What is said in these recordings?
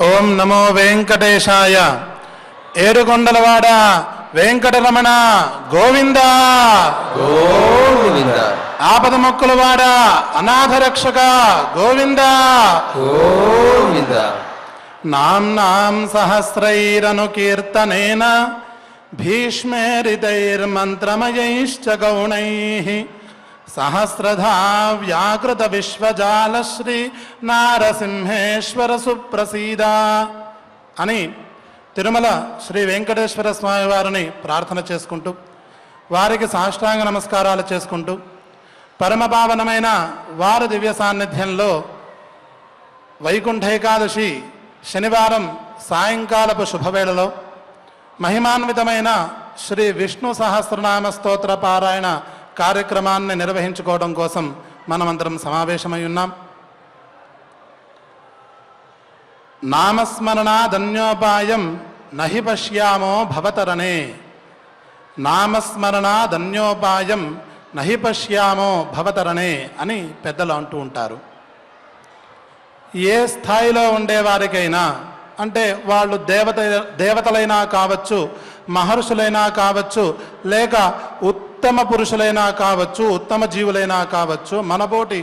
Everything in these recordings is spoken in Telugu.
ఓం నమో వెంకటేశాయ. ఏడుకొండలవాడ వెంకటరమణ గోవింద గోవింద. ఆపద మొక్కులవాడ అనాథ రక్షక గోవింద గోవింద. నామ్నాం సహస్రైరనుకీర్తనేన భీష్మేరితైర్మంత్రమయైశ్చ గౌణైః సహస్రధా వ్యాకృత విశ్వజాలశ్రీ నారసింహేశ్వర సుప్రసీద అని తిరుమల శ్రీ వెంకటేశ్వర స్వామి వారిని ప్రార్థన చేసుకుంటూ, వారికి సాష్టాంగ నమస్కారాలు చేసుకుంటూ, పరమపావనమైన వారి దివ్య సాన్నిధ్యంలో వైకుంఠ ఏకాదశి శనివారం సాయంకాలపు శుభవేళలో మహిమాన్వితమైన శ్రీ విష్ణు సహస్రనామ స్తోత్ర పారాయణ కార్యక్రమాన్ని నిర్వహించుకోవడం కోసం మనమందరం సమావేశమై ఉన్నాం. నామస్మరణాదన్యోపాయం నహి పశ్యామో భవతరణే. నామస్మరణాదన్యోపాయం నహి పశ్యామో భవతరణే అని పెద్దలు అంటూ ఉంటారు. ఏ స్థాయిలో ఉండేవారికైనా, అంటే వాళ్ళు దేవతలైనా కావచ్చు, మహర్షులైనా కావచ్చు, లేక ఉత్తమ పురుషులైనా కావచ్చు, ఉత్తమ జీవులైనా కావచ్చు, మనబోటి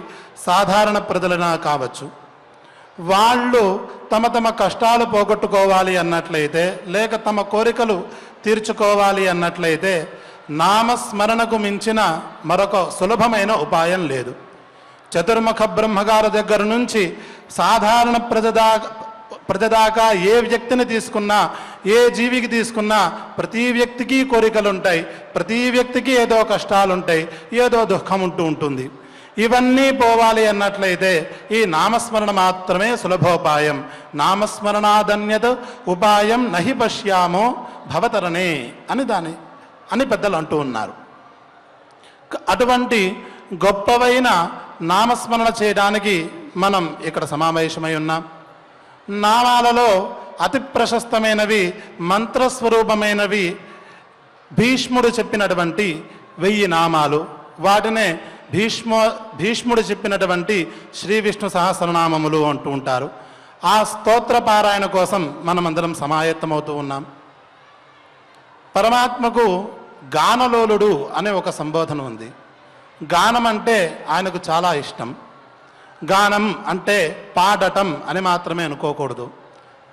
సాధారణ ప్రజలైనా కావచ్చు, వాళ్ళు తమ తమ కష్టాలు పోగొట్టుకోవాలి అన్నట్లయితే, లేక తమ కోరికలు తీర్చుకోవాలి అన్నట్లయితే నామస్మరణకు మించిన మరొక సులభమైన ఉపాయం లేదు. చతుర్ముఖ బ్రహ్మగారు దగ్గర నుంచి సాధారణ ప్రజదాకా ఏ వ్యక్తిని తీసుకున్నా, ఏ జీవికి తీసుకున్నా ప్రతి వ్యక్తికి కోరికలు ఉంటాయి, ప్రతి వ్యక్తికి ఏదో కష్టాలు ఉంటాయి, ఏదో దుఃఖం ఉంటుంది. ఇవన్నీ పోవాలి అన్నట్లయితే ఈ నామస్మరణ మాత్రమే సులభోపాయం. నామస్మరణాదన్యత ఉపాయం నహి పశ్యామో భవతరణే అని పెద్దలు అంటూ ఉన్నారు. అటువంటి గొప్పవైన నామస్మరణ చేయడానికి మనం ఇక్కడ సమావేశమై ఉన్నాం. నామాలలో అతి ప్రశస్తమైనవి, మంత్రస్వరూపమైనవి భీష్ముడు చెప్పినటువంటి 1000 నామాలు. వాటినే భీష్ముడు చెప్పినటువంటి శ్రీ విష్ణు సహస్రనామములు అంటూ ఉంటారు. ఆ స్తోత్ర పారాయణ కోసం మనమందరం సమాయత్తమవుతూ ఉన్నాం. పరమాత్మకు గానలోలుడు అనే ఒక సంబోధన ఉంది. గానం అంటే ఆయనకు చాలా ఇష్టం. గానం అంటే పాడటం అని మాత్రమే అనుకోకూడదు.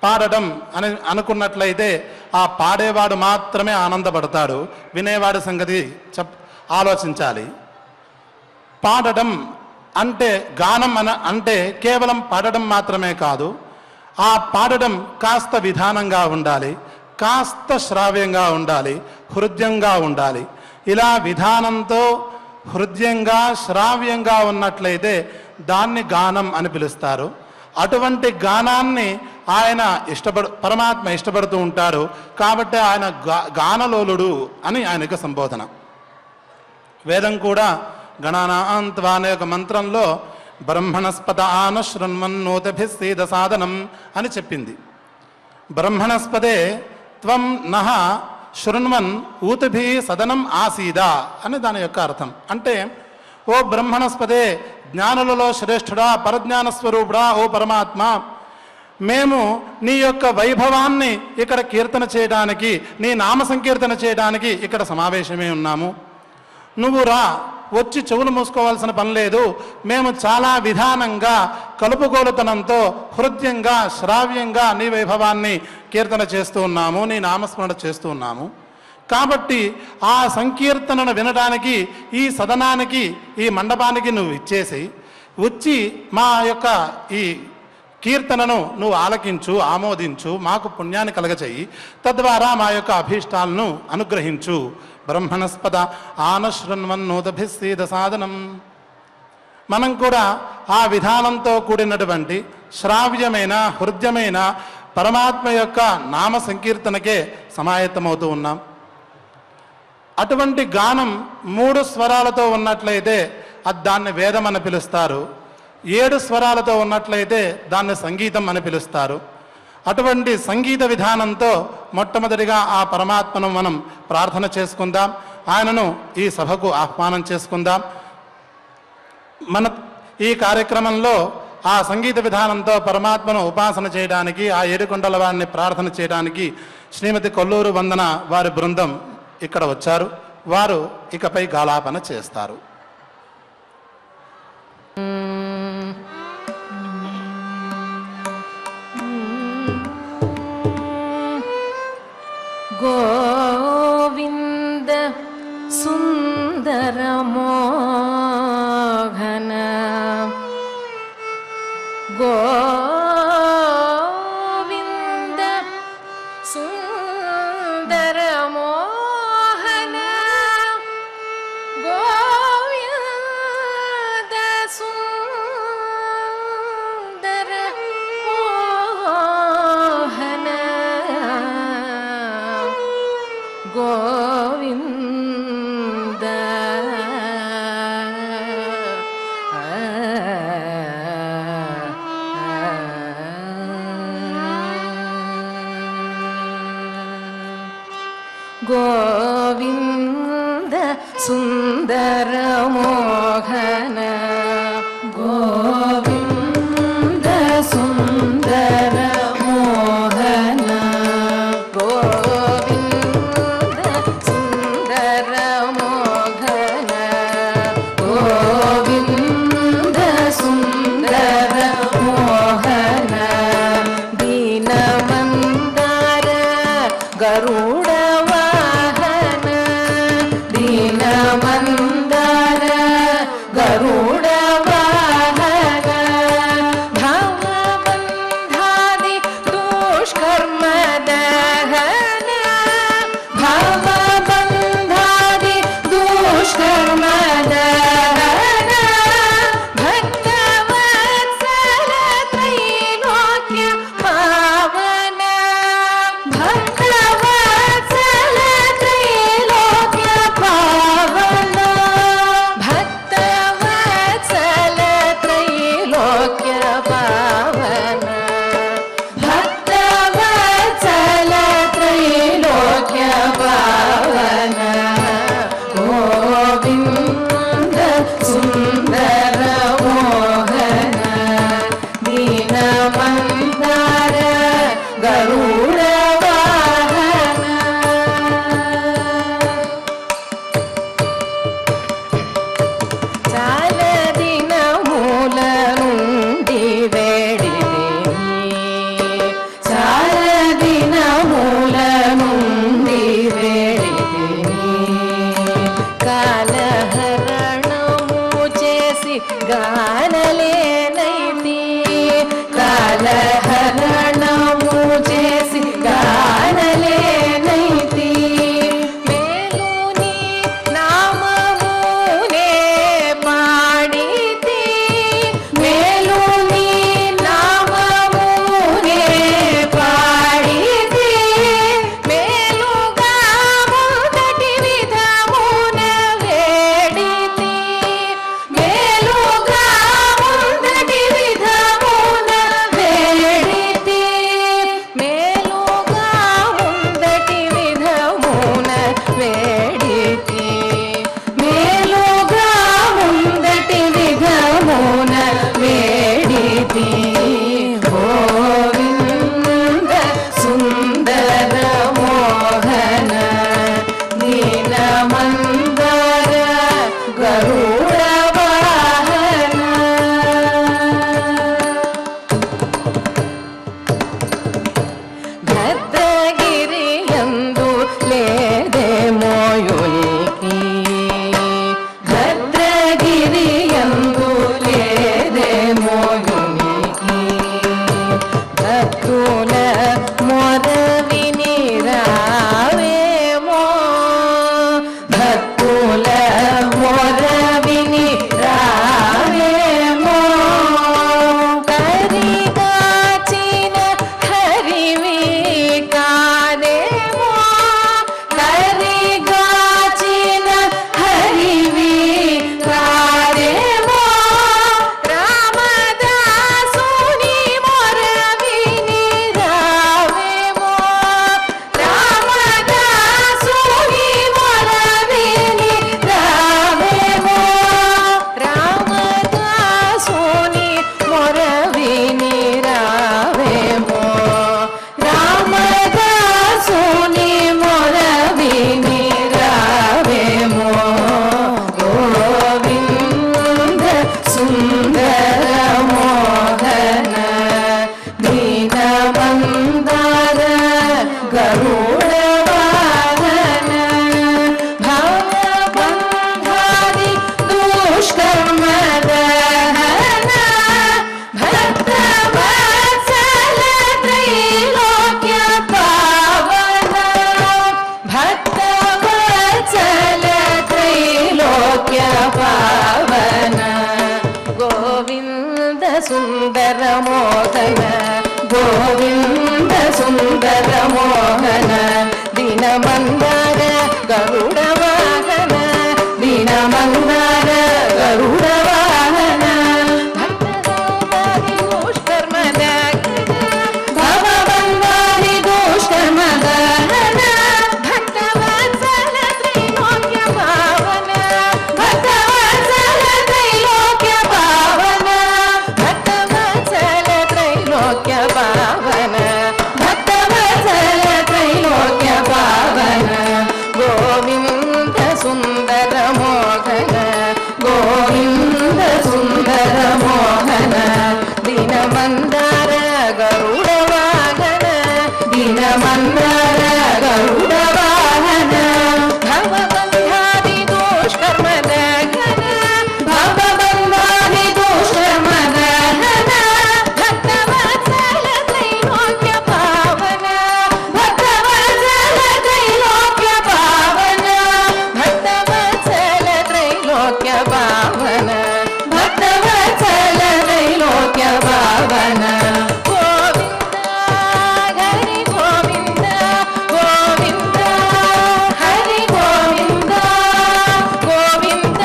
పాడటం అని అనుకున్నట్లయితే ఆ పాడేవాడు మాత్రమే ఆనందపడతాడు, వినేవాడి సంగతి ఆలోచించాలి. పాడటం అంటే, గానం అంటే కేవలం పాడటం మాత్రమే కాదు, ఆ పాడటం కాస్త విధానంగా ఉండాలి, కాస్త శ్రావ్యంగా ఉండాలి, హృదయంగా ఉండాలి. ఇలా విధానంతో హృదయంగా శ్రావ్యంగా ఉన్నట్లయితే దాన్ని గానం అని పిలుస్తారు. అటువంటి గానాన్ని ఆయన పరమాత్మ ఇష్టపడుతూ ఉంటాడు. కాబట్టి ఆయన గానలోలుడు అని ఆయనకు సంబోధన. వేదం కూడా గణానాన్త్వా అనే ఒక మంత్రంలో బ్రహ్మణస్పద ఆనశృణ్వన్నోతభిస్సీద సాధనం అని చెప్పింది. బ్రహ్మణస్పదే త్వం నః శృణ్వన్ ఊతభి సదనం ఆసీదా అని దాని యొక్క అర్థం. అంటే ఓ బ్రహ్మణస్పదే, జ్ఞానులలో శ్రేష్ఠుడా, పరజ్ఞాన స్వరూపుడా, ఓ పరమాత్మ, మేము నీ యొక్క వైభవాన్ని ఇక్కడ కీర్తన చేయడానికి, నీ నామ సంకీర్తన చేయడానికి ఇక్కడ సమావేశమే ఉన్నాము. నువ్వు రా, వచ్చి చెవులు మూసుకోవాల్సిన పని లేదు. మేము చాలా విధానంగా, కలుపుగోలుతనంతో, హృదయంగా, శ్రావ్యంగా నీ వైభవాన్ని కీర్తన చేస్తూ ఉన్నాము, నీ నామస్మరణ చేస్తూ ఉన్నాము. కాబట్టి ఆ సంకీర్తనను వినడానికి ఈ సదనానికి, ఈ మండపానికి నువ్వు ఇచ్చేసి వచ్చి మా యొక్క ఈ కీర్తనను నువ్వు ఆలకించు, ఆమోదించు, మాకు పుణ్యాన్ని కలగచేయి, తద్వారా మా యొక్క అభీష్టాలను అనుగ్రహించు. బ్రహ్మణస్పద ఆనశృణ్వన్నోతభిస్సీద సాధనం. మనం కూడా ఆ విధానంతో కూడినటువంటి శ్రావ్యమైన, హృదయమైన పరమాత్మ యొక్క నామ సంకీర్తనకే సమాయత్తమవుతూ ఉన్నాం. అటువంటి గానం 3 స్వరాలతో ఉన్నట్లయితే దాన్ని వేదం అని పిలుస్తారు. 7 స్వరాలతో ఉన్నట్లయితే దాన్ని సంగీతం అని పిలుస్తారు. అటువంటి సంగీత విధానంతో మొట్టమొదటిగా ఆ పరమాత్మను మనం ప్రార్థన చేసుకుందాం, ఆయనను ఈ సభకు ఆహ్వానం చేసుకుందాం. మన ఈ కార్యక్రమంలో ఆ సంగీత విధానంతో పరమాత్మను ఉపాసన చేయడానికి, ఆ ఏడుకొండల వారిని ప్రార్థన చేయడానికి శ్రీమతి కొల్లూరు వందన వారి బృందం ఇక్కడ వచ్చారు. వారు ఇకపై గాలాపన చేస్తారు. గోవింద సుందర మోహన గోవింద సుందర మోహన గోవింద సుందర మోహన గోవింద గోవింద సుందర మోహన గోవింద సుందర మోహన గోవింద సుందర మోహన గోవింద సుందర మోహన దీనమందార గరుడ వాహన దీనమందార గరుడ వాహన భవబంధాది దుష్కర్మ దహన భవబంధాది దుష్కర్మ దహన భక్తవత్సల త్రైలోక్య పావన భక్తవత్సల త్రైలోక్య పావన భక్తవత్సల త్రైలోక్య పావన భక్తవత్సల త్రైలోక్య పావన గోవింద సుందర మోహన దీనమందార గరుడ వాహన చాల దినముల నుండి వేడితిని చాల దినముల నుండి వేడితిని కాలహరణము చేసి గానలేనైతి కాలహరణము చేసి గానలేనైతి మేలుని నామమునే పాడితి మేలుని నామమునే పాడితి మేలుగా మొదటి విధమున వేడితి మేలుగా మొదటి విధమున వేడితి మేలుగా మొదటి విధమున వేడితి మేలుగా మొదటి విధమున వేడితి గోవింద సుందర మోహన దీనమందార గరుడ వాహన భద్రగిరియందు లేదే మోయునికి భద్రగిరియందు లేదే మోయునికి భక్తుల మొర విని రావేమో భక్తుల మొర విని రావేమో కరిగాచిన హరివి కాదేమో కరిగాచిన హరివి కాదేమో రామదాసుని మొర విని రావేమో గోవింద సుందర మోహన దీన మందార గరుడ వాహన దీన మందార గరుడ వాహన భక్తదారి దుష్కర్మద భవబంధారి దుష్కర్మద భక్తవత్సల త్రైలోక్య పావన భక్తవత్సల త్రైలోక్య పావన భక్తవత్సల త్రైలోక్య పావన భక్తవత్సల త్రైలోక్య పావన గోవింద సుందర మోహన గోవింద సుందర మోహన దీన మందార గరుడ వాహన దీన మందార గరుడ వాహన భవబంధాది దుష్కర్మద భవబంధాది దుష్కర్మద భక్తవత్సల త్రైలోక్య పావన భక్తవత్సల త్రైలోక్య పావన భక్తవత్సల త్రైలోక్య పావన భక్తవత్సల త్రైలోక్య పావన గోవింద హరి గోవింద గోవింద హరి గోవింద గోవింద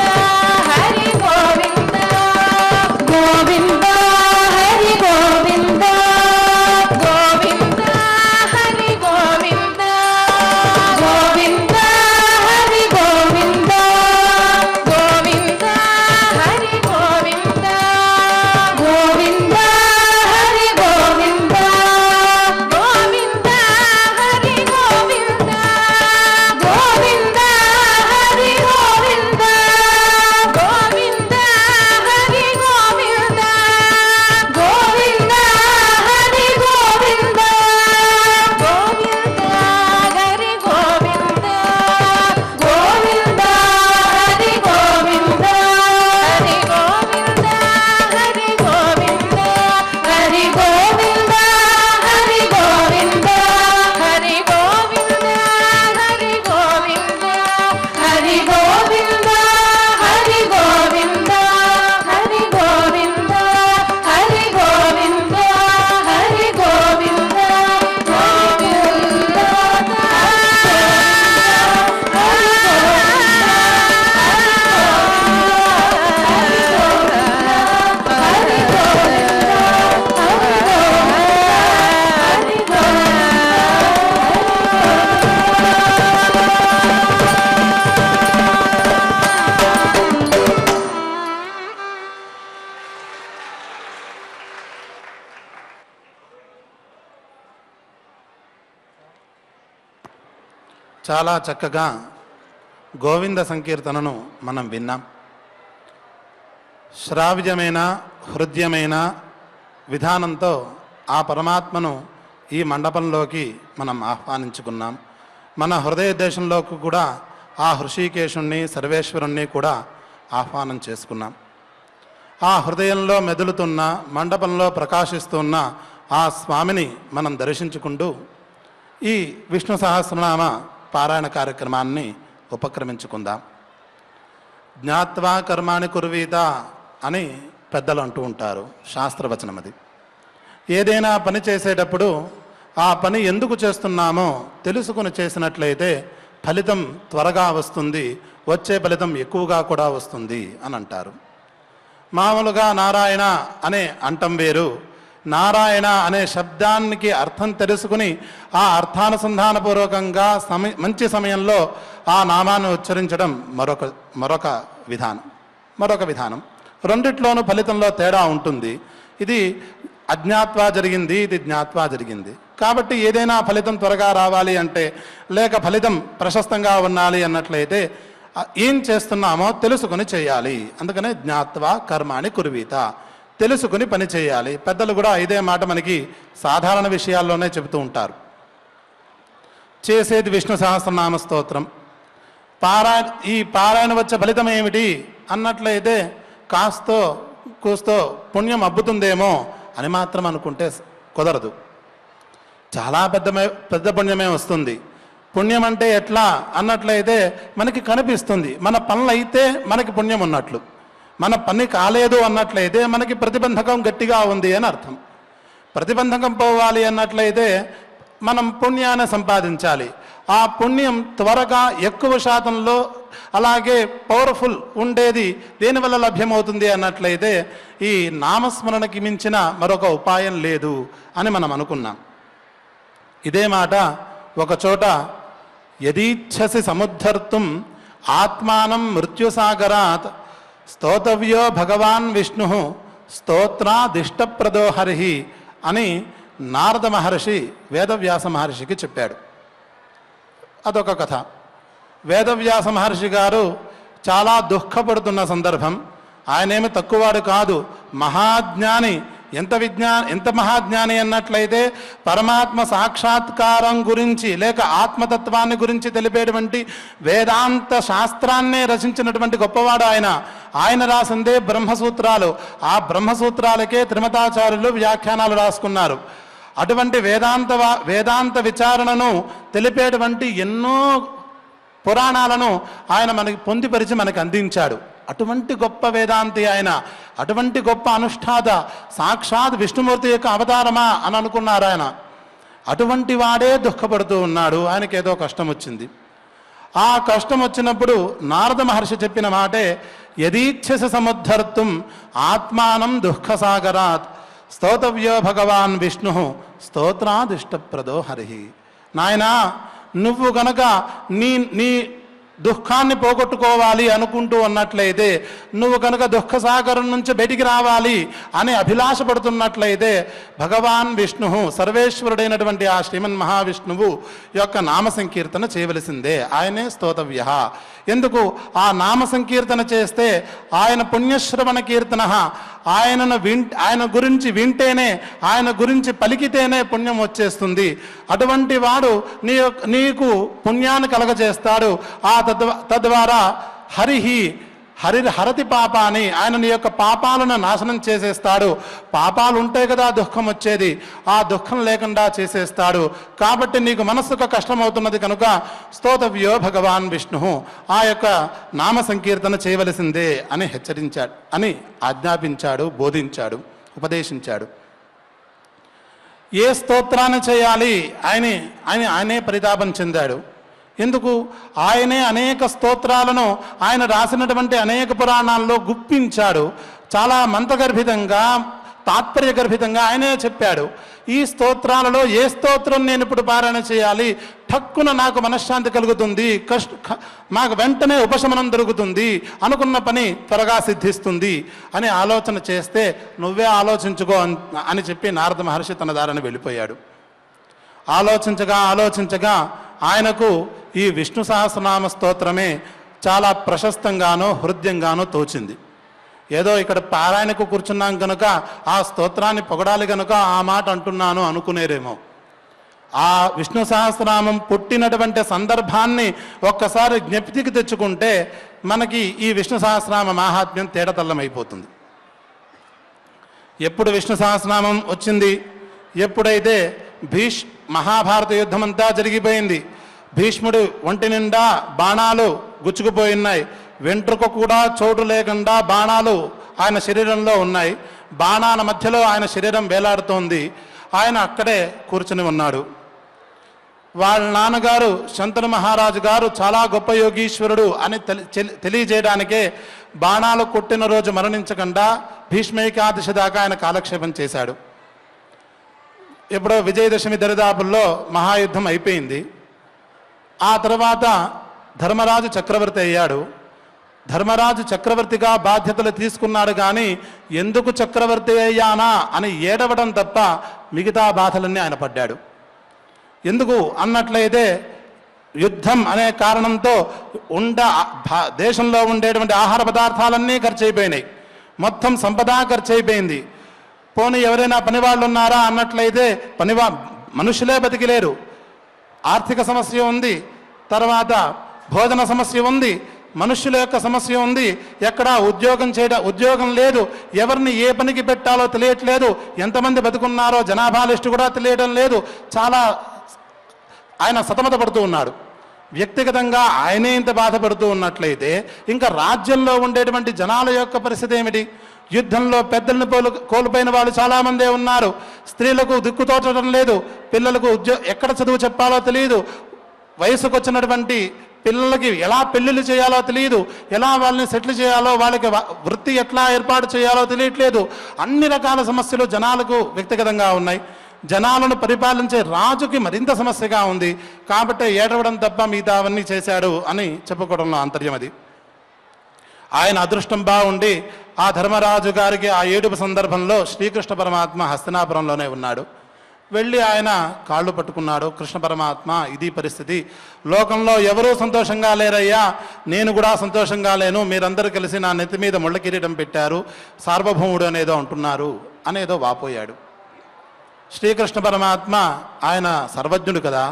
హరి గోవింద గోవింద హరి గోవింద గోవింద హరి గోవింద గోవింద హరి గోవింద గోవింద హరి గోవింద గోవింద హరి గోవింద గోవింద హరి గోవింద గోవింద హరి గోవింద గోవింద హరి గోవింద గోవింద హరి గోవింద గోవింద హరి గోవింద గోవింద హరి గోవింద హరి గోవింద హరి గోవింద హరి గోవింద హరి గోవింద హరి గోవింద హరి గోవింద హరి గోవింద హరి గోవింద హరి గోవింద హరి గోవింద హరి గోవింద చాలా చక్కగా గోవింద సంకీర్తనను మనం విన్నాం. శ్రావ్యమైన హృదయమైన విధానంతో ఆ పరమాత్మను ఈ మండపంలోకి మనం ఆహ్వానించుకున్నాం. మన హృదయ దేశంలోకి కూడా ఆ హృషికేశుణ్ణి సర్వేశ్వరుణ్ణి కూడా ఆహ్వానం చేసుకున్నాం. ఆ హృదయంలో మెదులుతున్న మండపంలో ప్రకాశిస్తున్న ఆ స్వామిని మనం దర్శించుకుంటూ ఈ విష్ణు సహస్రనామ పారాయణ కార్యక్రమాన్ని ఉపక్రమించుకుందాం. జ్ఞాత్వా కర్మాణి కుర్వీత అని పెద్దలు అంటూ ఉంటారు. శాస్త్రవచనం అది. ఏదైనా పని చేసేటప్పుడు ఆ పని ఎందుకు చేస్తున్నామో తెలుసుకుని చేసినట్లయితే ఫలితం త్వరగా వస్తుంది, వచ్చే ఫలితం ఎక్కువగా కూడా వస్తుంది అని అంటారు. మామూలుగా నారాయణ అనే అంటం వేరు, నారాయణ అనే శబ్దానికి అర్థం తెలుసుకుని ఆ అర్థానుసంధానపూర్వకంగా మంచి సమయంలో ఆ నామాన్ని ఉచ్చరించడం మరొక విధానం. రెండిట్లోనూ ఫలితంలో తేడా ఉంటుంది. ఇది అజ్ఞాత్వా జరిగింది, ఇది జ్ఞాత్వా జరిగింది. కాబట్టి ఏదైనా ఫలితం త్వరగా రావాలి అంటే, లేక ఫలితం ప్రశస్తంగా ఉండాలి అన్నట్లయితే ఏం చేస్తున్నామో తెలుసుకుని చేయాలి. అందుకనే జ్ఞాత్వా కర్మాణి కుర్వీత, తెలుసుకుని పని చేయాలి. పెద్దలు కూడా ఇదే మాట మనకి సాధారణ విషయాల్లోనే చెబుతూ ఉంటారు. చేసేది విష్ణు సహస్రనామ స్తోత్రం. ఈ పారాయణ వచ్చే ఫలితం ఏమిటి అన్నట్లయితే కాస్తో కూస్తో పుణ్యం అబ్బుతుందేమో అని మాత్రం అనుకుంటే కుదరదు. చాలా పెద్ద పుణ్యమే వస్తుంది. పుణ్యం అంటే ఎట్లా అన్నట్లయితే మనకి కనిపిస్తుంది. మన పనులు అయితే మనకి పుణ్యం ఉన్నట్లు, మన పని కాలేదు అన్నట్లయితే మనకి ప్రతిబంధకం గట్టిగా ఉంది అని అర్థం. ప్రతిబంధకం పోవాలి అన్నట్లయితే మనం పుణ్యాన్ని సంపాదించాలి. ఆ పుణ్యం త్వరగా ఎక్కువ శాతంలో అలాగే పవర్ఫుల్ ఉండేది దేనివల్ల లభ్యమవుతుంది అన్నట్లయితే ఈ నామస్మరణకి మించిన మరొక ఉపాయం లేదు అని మనం అనుకున్నాం. ఇదే మాట ఒక చోట యదీచ్ఛసి సముద్ధర్తుం ఆత్మానం మృత్యుసాగరాత్ స్తోతవ్యో భగవాన్ విష్ణు స్తోత్రాదిష్టప్రదో హరి అని నారద మహర్షి వేదవ్యాస మహర్షికి చెప్పాడు. అదొక కథ. వేదవ్యాస మహర్షి గారు చాలా దుఃఖపడుతున్న సందర్భం. ఆయనేమి తక్కువవాడు కాదు, మహాజ్ఞాని. ఎంత మహాజ్ఞాని అన్నట్లయితే పరమాత్మ సాక్షాత్కారం గురించి లేక ఆత్మతత్వాన్ని గురించి తెలిపేటువంటి వేదాంత శాస్త్రాన్నే రచించినటువంటి గొప్పవాడు ఆయన. ఆయన రాసిందే బ్రహ్మసూత్రాలు. ఆ బ్రహ్మసూత్రాలకే త్రిమతాచార్యులు వ్యాఖ్యానాలు రాసుకున్నారు. అటువంటి వేదాంత విచారణను తెలిపేటువంటి ఎన్నో పురాణాలను ఆయన మనకి పొందిపరిచి మనకు అందించాడు. అటువంటి గొప్ప వేదాంతి ఆయన, అటువంటి గొప్ప అనుష్ఠాత, సాక్షాత్ విష్ణుమూర్తి యొక్క అవతారమా అని అనుకున్నారు ఆయన. అటువంటి వాడే దుఃఖపడుతూ ఉన్నాడు. ఆయనకి ఏదో కష్టం వచ్చింది. ఆ కష్టం వచ్చినప్పుడు నారద మహర్షి చెప్పిన మాటే యదీచ్ఛసి సముద్ధర్తుం ఆత్మానం దుఃఖసాగరాత్ స్తోతవ్యో భగవాన్ విష్ణు స్తోత్రాదిష్టప్రదో హరి. నాయనా, నువ్వు గనక నీ దుఃఖాన్ని పోగొట్టుకోవాలి అనుకుంటూ ఉన్నట్లయితే, నువ్వు కనుక దుఃఖసాగరం నుంచి బయటికి రావాలి అని అభిలాష పడుతున్నట్లయితే భగవాన్ విష్ణు సర్వేశ్వరుడైనటువంటి ఆ శ్రీమన్ మహావిష్ణువు యొక్క నామ సంకీర్తన చేయవలసిందే. ఆయనే స్తోతవ్య. ఎందుకు? ఆ నామ సంకీర్తన చేస్తే ఆయన పుణ్యశ్రవణ కీర్తన, ఆయన గురించి వింటేనే, ఆయన గురించి పలికితేనే పుణ్యం వచ్చేస్తుంది. అటువంటి వాడు నీకు పుణ్యాన్ని కలగజేస్తాడు. తద్వారా హరతి పాపాని, ఆయన నీ యొక్క పాపాలను నాశనం చేసేస్తాడు. పాపాలు ఉంటే కదా దుఃఖం వచ్చేది, ఆ దుఃఖం లేకుండా చేసేస్తాడు. కాబట్టి నీకు మనస్సుకు కష్టమవుతున్నది కనుక స్తోతవ్యో భగవాన్ విష్ణు, ఆ యొక్క నామ సంకీర్తన చేయవలసిందే అని హెచ్చరించాడు, అని ఆజ్ఞాపించాడు, బోధించాడు, ఉపదేశించాడు. ఏ స్తోత్రాన్ని చేయాలి ఆయనే పరితాపం చెందాడు. ఎందుకు? ఆయనే అనేక స్తోత్రాలను ఆయన రాసినటువంటి అనేక పురాణాల్లో గుప్పించాడు. చాలా మంత్రగర్భితంగా, తాత్పర్యగర్భితంగా ఆయనే చెప్పాడు. ఈ స్తోత్రాలలో ఏ స్తోత్రం నేను ఇప్పుడు పారాయణ చేయాలి, ఠక్కున నాకు మనశ్శాంతి కలుగుతుంది, మాకు వెంటనే ఉపశమనం దొరుకుతుంది, అనుకున్న పని త్వరగా సిద్ధిస్తుంది అని ఆలోచన చేస్తే నువ్వే ఆలోచించుకో అని చెప్పి నారద మహర్షి తన దారిని వెళ్ళిపోయాడు. ఆలోచించగా ఆయనకు ఈ విష్ణు సహస్రనామ స్తోత్రమే చాలా ప్రశస్తంగానో హృదయంగానో తోచింది. ఏదో ఇక్కడ పారాయణకు కూర్చున్నాం కనుక ఆ స్తోత్రాన్ని పొగడాలి కనుక ఆ మాట అంటున్నాను అనుకునేరేమో. ఆ విష్ణు సహస్రనామం పుట్టినటువంటి సందర్భాన్ని ఒక్కసారి జ్ఞప్తికి తెచ్చుకుంటే మనకి ఈ విష్ణు సహస్రనామ మాహాత్మ్యం తేటతల్లమైపోతుంది. ఎప్పుడు విష్ణు సహస్రనామం వచ్చింది? ఎప్పుడైతే మహాభారత యుద్ధం అంతా జరిగిపోయింది. భీష్ముడు ఒంటి నిండా బాణాలు గుచ్చుకుపోయినాయి, వెంట్రుక కూడా చోటు లేకుండా బాణాలు ఆయన శరీరంలో ఉన్నాయి. బాణాల మధ్యలో ఆయన శరీరం వేలాడుతోంది. ఆయన అక్కడే కూర్చుని ఉన్నాడు. వాళ్ళ నాన్నగారు శంతను మహారాజు గారు చాలా గొప్ప యోగీశ్వరుడు అని తెలియజేయడానికే బాణాలు కొట్టిన రోజు మరణించకుండా భీష్మైకాదశి దాకా ఆయన కాలక్షేపం చేశాడు. ఎప్పుడో విజయదశమి దరిదాపుల్లో మహాయుద్ధం అయిపోయింది. ఆ తర్వాత ధర్మరాజు చక్రవర్తి అయ్యాడు. ధర్మరాజు చక్రవర్తిగా బాధ్యతలు తీసుకున్నాడు, కానీ ఎందుకు చక్రవర్తి అయ్యానా అని ఏడవడం తప్ప మిగతా బాధలన్నీ ఆయన పడ్డాడు. ఎందుకు అన్నట్లయితే యుద్ధం అనే కారణంతో దేశంలో ఉండేటువంటి ఆహార పదార్థాలన్నీ ఖర్చు అయిపోయినాయి, మొత్తం సంపద ఖర్చు అయిపోయింది. పోనీ ఎవరైనా పనివాళ్ళు ఉన్నారా అన్నట్లయితే మనుషులే బతికిలేరు. ఆర్థిక సమస్య ఉంది, తర్వాత భోజన సమస్య ఉంది, మనుష్యుల యొక్క సమస్య ఉంది. ఎక్కడా ఉద్యోగం లేదు, ఎవరిని ఏ పనికి పెట్టాలో తెలియట్లేదు, ఎంతమంది బతుకున్నారో జనాభా లిస్టు కూడా తెలియడం లేదు. చాలా ఆయన సతమతపడుతూ ఉన్నాడు. వ్యక్తిగతంగా ఆయనే ఇంత బాధపడుతూ ఉన్నట్లయితే ఇంకా రాజ్యంలో ఉండేటువంటి జనాల యొక్క పరిస్థితి ఏమిటి? యుద్ధంలో పెద్దలను కోల్పోయిన వాళ్ళు చాలామందే ఉన్నారు. స్త్రీలకు దిక్కుతోచడం లేదు, పిల్లలకు ఎక్కడ చదువు చెప్పాలో తెలియదు, వయసుకు వచ్చినటువంటి పిల్లలకి ఎలా పెళ్ళిళ్ళు చేయాలో తెలియదు, ఎలా వాళ్ళని సెటిల్ చేయాలో, వాళ్ళకి వృత్తి ఎట్లా ఏర్పాటు చేయాలో తెలియట్లేదు. అన్ని రకాల సమస్యలు జనాలకు వ్యక్తిగతంగా ఉన్నాయి. జనాలను పరిపాలించే రాజుకి మరింత సమస్యగా ఉంది. కాబట్టి ఏడవడం తప్ప మిగతా అవన్నీ చేశాడు అని చెప్పుకోవడంలో ఆంతర్యం అది. ఆయన అదృష్టం బాగుండి ఆ ధర్మరాజు గారికి ఆ ఏడుపు సందర్భంలో శ్రీకృష్ణ పరమాత్మ హస్తినాపురంలోనే ఉన్నాడు. వెళ్ళి ఆయన కాళ్ళు పట్టుకున్నాడు. కృష్ణ పరమాత్మ, ఇది పరిస్థితి, లోకంలో ఎవరూ సంతోషంగా లేరయ్యా, నేను కూడా సంతోషంగా లేను, మీరందరూ కలిసి నా నెత్తి మీద ముళ్ళ కిరీటం పెట్టారు, సార్వభౌముడు అనేదో అంటున్నారు అనేదో వాపోయాడు. శ్రీకృష్ణ పరమాత్మ ఆయన సర్వజ్ఞుడు కదా,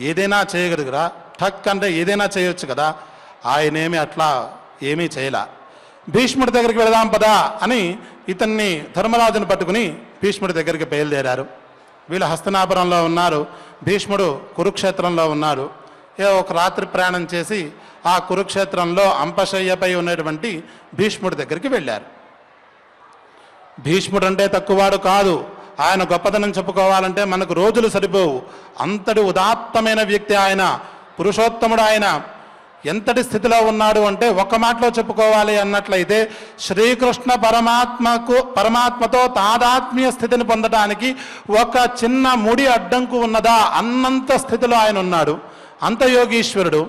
ఏదైనా చేయగలడు కదా, ఠక్ అంటే ఏదైనా చేయొచ్చు కదా, ఆయనేమి అట్లా ఏమీ చేయలా. భీష్ముడి దగ్గరికి వెళదాం పదా అని ఇతన్ని ధర్మరాజును పట్టుకుని భీష్ముడి దగ్గరికి బయలుదేరారు. వీళ్ళు హస్తినాపురంలో ఉన్నారు, భీష్ముడు కురుక్షేత్రంలో ఉన్నాడు. ఒక రాత్రి ప్రయాణం చేసి ఆ కురుక్షేత్రంలో అంపశయ్యపై ఉన్నటువంటి భీష్ముడి దగ్గరికి వెళ్ళారు. భీష్ముడు అంటే తక్కువవాడు కాదు. ఆయన గొప్పతనం చెప్పుకోవాలంటే మనకు రోజులు సరిపోవు. అంతటి ఉదాత్తమైన వ్యక్తి ఆయన, పురుషోత్తముడు ఆయన. ఎంతటి స్థితిలో ఉన్నాడు అంటే ఒక్క మాటలో చెప్పుకోవాలి అన్నట్లయితే శ్రీకృష్ణ పరమాత్మతో తాదాత్మ్య స్థితిని పొందడానికి ఒక చిన్న ముడి అడ్డంకు ఉన్నదా అన్నంత స్థితిలో ఆయన ఉన్నాడు. అంత యోగీశ్వరుడు.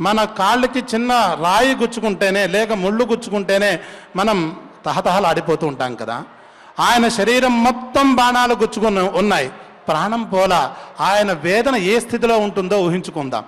మన కాళ్ళకి చిన్న రాయి గుచ్చుకుంటేనే లేక ముళ్ళు గుచ్చుకుంటేనే మనం తహతహలాడిపోతూ ఉంటాం కదా. ఆయన శరీరం మొత్తం బాణాలు గుచ్చుకుని ఉన్నాయి, ప్రాణం పోలా. ఆయన వేదన ఏ స్థితిలో ఉంటుందో ఊహించుకుందాం.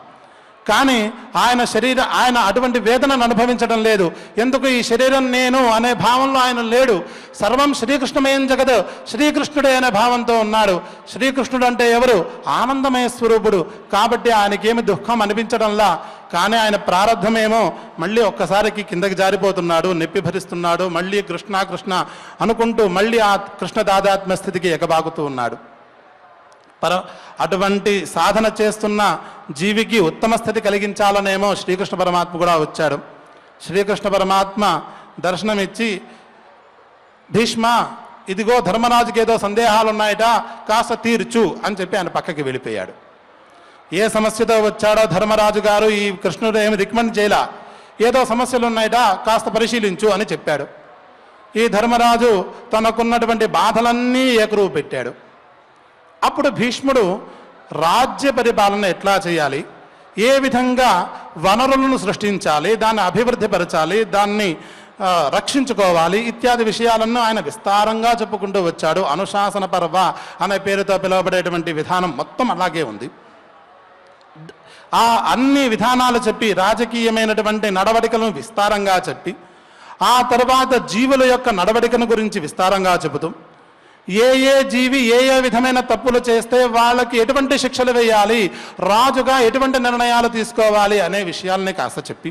కానీ ఆయన అటువంటి వేదనను అనుభవించడం లేదు. ఎందుకు? ఈ శరీరం నేను అనే భావంలో ఆయన లేడు. సర్వం శ్రీకృష్ణమయం జగత్, శ్రీకృష్ణుడే అనే భావంతో ఉన్నాడు. శ్రీకృష్ణుడు అంటే ఎవరు? ఆనందమయ స్వరూపుడు. కాబట్టి ఆయనకేమి దుఃఖం అనిపించడంలా. కానీ ఆయన ప్రారంధమేమో మళ్ళీ ఒక్కసారికి కిందకి జారిపోతున్నాడు, నొప్పి భరిస్తున్నాడు, మళ్ళీ కృష్ణ కృష్ణ అనుకుంటూ మళ్ళీ ఆ కృష్ణ దాదాత్మ్య స్థితికి ఎగబాకుతూ ఉన్నాడు. అటువంటి సాధన చేస్తున్న జీవికి ఉత్తమ స్థితి కలిగించాలనేమో శ్రీకృష్ణ పరమాత్మ కూడా వచ్చాడు. శ్రీకృష్ణ పరమాత్మ దర్శనమిచ్చి, భీష్మ, ఇదిగో ధర్మరాజుకి ఏదో సందేహాలు ఉన్నాయట, కాస్త తీర్చు అని చెప్పి ఆయన పక్కకి వెళ్ళిపోయాడు. ఏ సమస్యతో వచ్చాడో ధర్మరాజు గారు ఈ కృష్ణుడు ఏమి రికమెండ్ చేయలా. ఏదో సమస్యలు ఉన్నాయట, కాస్త పరిశీలించు అని చెప్పాడు. ఈ ధర్మరాజు తనకున్నటువంటి బాధలన్నీ ఏకరువు పెట్టాడు. అప్పుడు భీష్ముడు రాజ్య పరిపాలన ఎట్లా చేయాలి, ఏ విధంగా వనరులను సృష్టించాలి, దాన్ని అభివృద్ధిపరచాలి, దాన్ని రక్షించుకోవాలి ఇత్యాది విషయాలను ఆయన విస్తారంగా చెప్పుకుంటూ వచ్చాడు. అనుశాసన పర్వ అనే పేరుతో పిలువబడేటువంటి విధానం మొత్తం అలాగే ఉంది. ఆ అన్ని విధానాలు చెప్పి రాజకీయమైనటువంటి నడవడికలను విస్తారంగా చెప్పి ఆ తర్వాత జీవుల యొక్క నడవడికను గురించి విస్తారంగా చెబుతూ ఏ జీవి ఏ విధమైన తప్పులు చేస్తే వాళ్ళకి ఎటువంటి శిక్షలు వేయాలి, రాజుగా ఎటువంటి నిర్ణయాలు తీసుకోవాలి అనే విషయాలని కాస్త చెప్పి